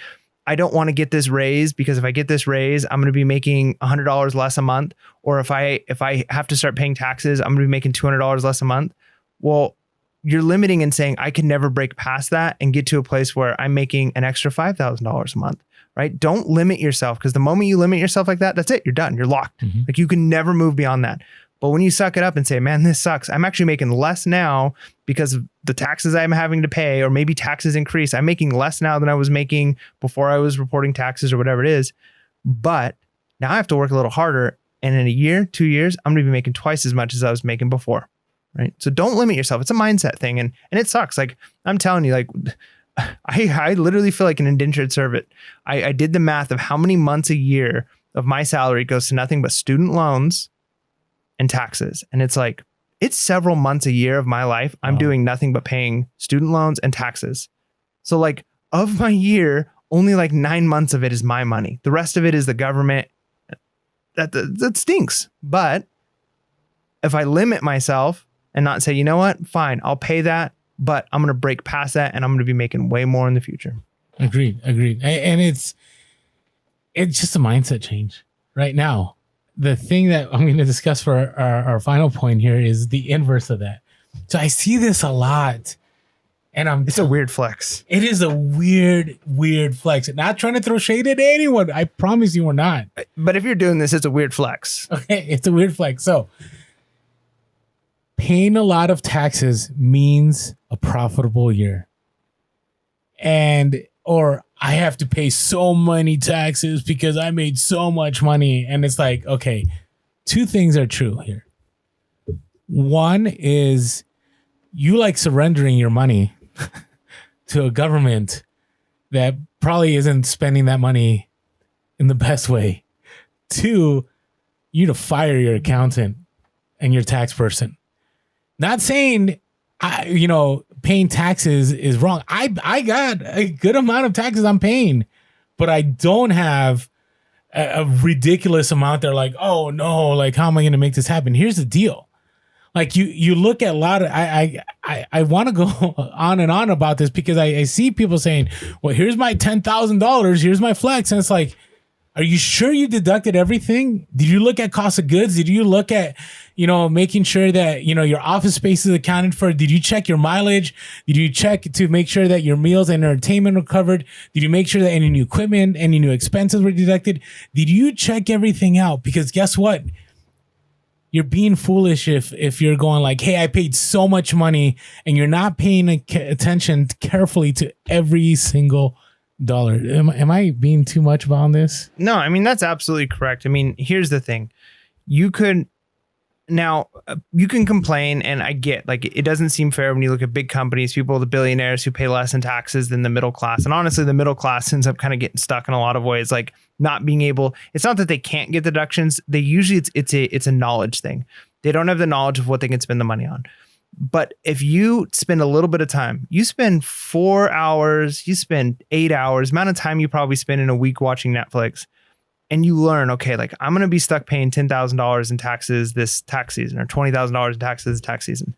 I don't want to get this raise because if I get this raise, I'm going to be making $100 less a month. Or if I have to start paying taxes, I'm going to be making $200 less a month. Well, you're limiting and saying I can never break past that and get to a place where I'm making an extra $5,000 a month, right? Don't limit yourself, because the moment you limit yourself like that, that's it. You're done. You're locked. Mm-hmm. Like you can never move beyond that. But when you suck it up and say, man, this sucks, I'm actually making less now because of the taxes I'm having to pay, or maybe taxes increase. I'm making less now than I was making before I was reporting taxes or whatever it is. But now I have to work a little harder. And in a year, 2 years, I'm going to be making twice as much as I was making before. Right. So don't limit yourself. It's a mindset thing. And it sucks. Like I'm telling you, like I literally feel like an indentured servant. I did the math of how many months a year of my salary goes to nothing but student loans and taxes. And it's like, it's several months a year of my life I'm doing nothing but paying student loans and taxes. So like of my year, only like 9 months of it is my money. The rest of it is the government. That stinks. But if I limit myself and not say, you know what, fine, I'll pay that, but I'm going to break past that and I'm going to be making way more in the future. Agreed. And it's just a mindset change right now. The thing that I'm going to discuss for our final point here is the inverse of that. So I see this a lot, and it's a weird flex. It is a weird flex. Not trying to throw shade at anyone. I promise you we're not. But if you're doing this, it's a weird flex. Okay, it's a weird flex. So paying a lot of taxes means a profitable year. Or I have to pay so many taxes because I made so much money. And it's like, okay, two things are true here. One is you like surrendering your money to a government that probably isn't spending that money in the best way. Two, you to fire your accountant and your tax person. Not saying, paying taxes is wrong. I got a good amount of taxes I'm paying, but I don't have a ridiculous amount. They're like, oh no, like how am I going to make this happen? Here's the deal. Like you look at a lot of, I want to go on and on about this because I see people saying, well, here's my $10,000. Here's my flex. And it's like, are you sure you deducted everything? Did you look at cost of goods? Did you look at, making sure that, your office space is accounted for? Did you check your mileage? Did you check to make sure that your meals and entertainment were covered? Did you make sure that any new equipment, any new expenses were deducted? Did you check everything out? Because guess what? You're being foolish if you're going like, hey, I paid so much money and you're not paying attention carefully to every single dollar. Am I being too much about this? No, I mean, that's absolutely correct. I mean, here's the thing. You can complain, and I get like it doesn't seem fair when you look at big companies, people, the billionaires who pay less in taxes than the middle class. And honestly, the middle class ends up kind of getting stuck in a lot of ways, like not being able. It's not that they can't get deductions. They usually it's a knowledge thing. They don't have the knowledge of what they can spend the money on. But if you spend a little bit of time, you spend 4 hours, you spend 8 hours, amount of time you probably spend in a week watching Netflix, and you learn, okay, like I'm going to be stuck paying $10,000 in taxes this tax season or $20,000 in taxes this tax season.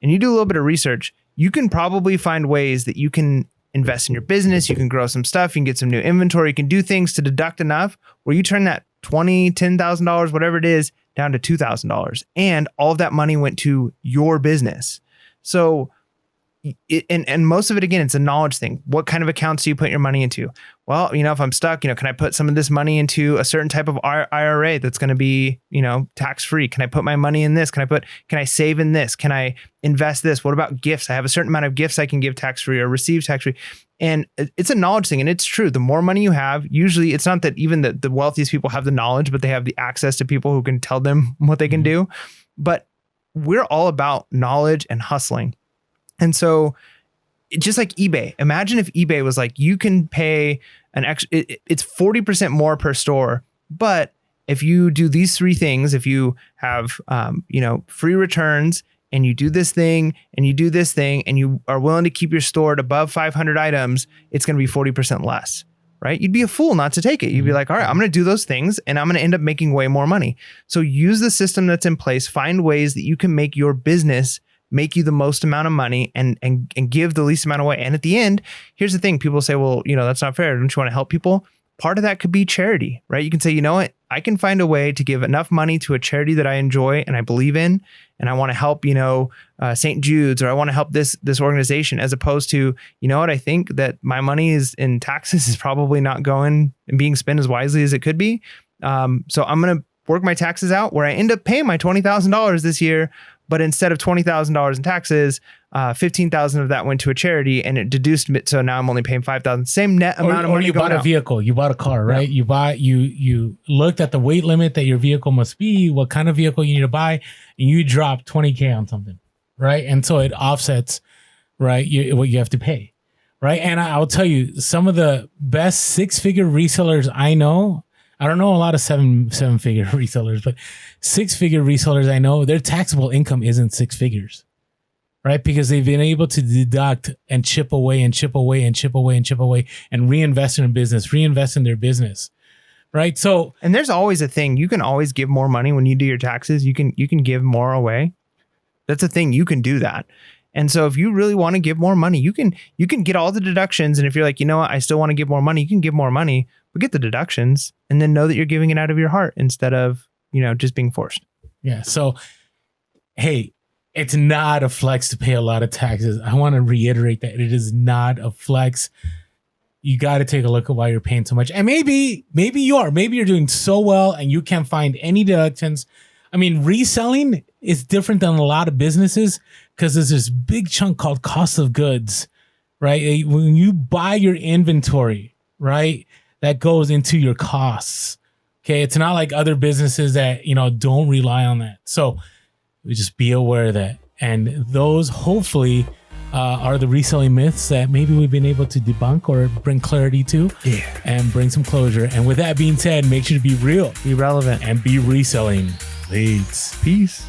And you do a little bit of research, you can probably find ways that you can invest in your business. You can grow some stuff. You can get some new inventory. You can do things to deduct enough where you turn that $10,000, whatever it is, down to $2,000. And all of that money went to your business. So and most of it, again, it's a knowledge thing. What kind of accounts do you put your money into? Well, if I'm stuck, can I put some of this money into a certain type of IRA that's going to be, tax-free? Can I put my money in this? Can I save in this? Can I invest this? What about gifts? I have a certain amount of gifts I can give tax-free or receive tax-free. And it's a knowledge thing. And it's true. The more money you have, usually it's not that even the wealthiest people have the knowledge, but they have the access to people who can tell them what they can do. But we're all about knowledge and hustling. And so just like eBay, imagine if eBay was like, you can pay an extra, it's 40% more per store. But if you do these three things, if you have, free returns and you do this thing and you do this thing and you are willing to keep your store at above 500 items, it's going to be 40% less, right? You'd be a fool not to take it. You'd be like, all right, I'm going to do those things and I'm going to end up making way more money. So use the system that's in place, find ways that you can make your business make you the most amount of money and give the least amount away. And at the end, here's the thing. People say, well, that's not fair. Don't you want to help people? Part of that could be charity, right? You can say, you know what? I can find a way to give enough money to a charity that I enjoy and I believe in, and I want to help, St. Jude's, or I want to help this organization, as opposed to, I think that my money is in taxes is probably not going and being spent as wisely as it could be. So I'm going to work my taxes out where I end up paying my $20,000 this year. But instead of $20,000 in taxes, $15,000 of that went to a charity, and it deduced it. So now I'm only paying $5,000. Same net amount of money. Or you bought a vehicle. You bought a car, right? Yeah. You looked at the weight limit that your vehicle must be, what kind of vehicle you need to buy, and you dropped $20K on something, right? And so it offsets, right, what you have to pay, right? And I'll tell you, some of the best six-figure resellers I know. I don't know a lot of seven-figure resellers, but six-figure resellers I know, their taxable income isn't six figures. right? Because they've been able to deduct and chip away and chip away and chip away and chip away and reinvest in a business, reinvest in their business, right? So, and there's always a thing. You can always give more money when you do your taxes. You can give more away. That's a thing. You can do that. And so if you really want to give more money, you can get all the deductions. And if you're like, you know what, I still want to give more money, you can give more money, but get the deductions and then know that you're giving it out of your heart instead of, just being forced. Yeah. So, hey, it's not a flex to pay a lot of taxes. I want to reiterate that it is not a flex. You got to take a look at why you're paying so much. And maybe you're doing so well and you can't find any deductions. I mean, reselling is different than a lot of businesses because there's this big chunk called cost of goods, right? When you buy your inventory, right, that goes into your costs. Okay. It's not like other businesses that, don't rely on that. So we just be aware of that. And those hopefully are the reselling myths that maybe we've been able to debunk or bring clarity to and bring some closure. And with that being said, make sure to be real, be relevant, and be reselling. Peace.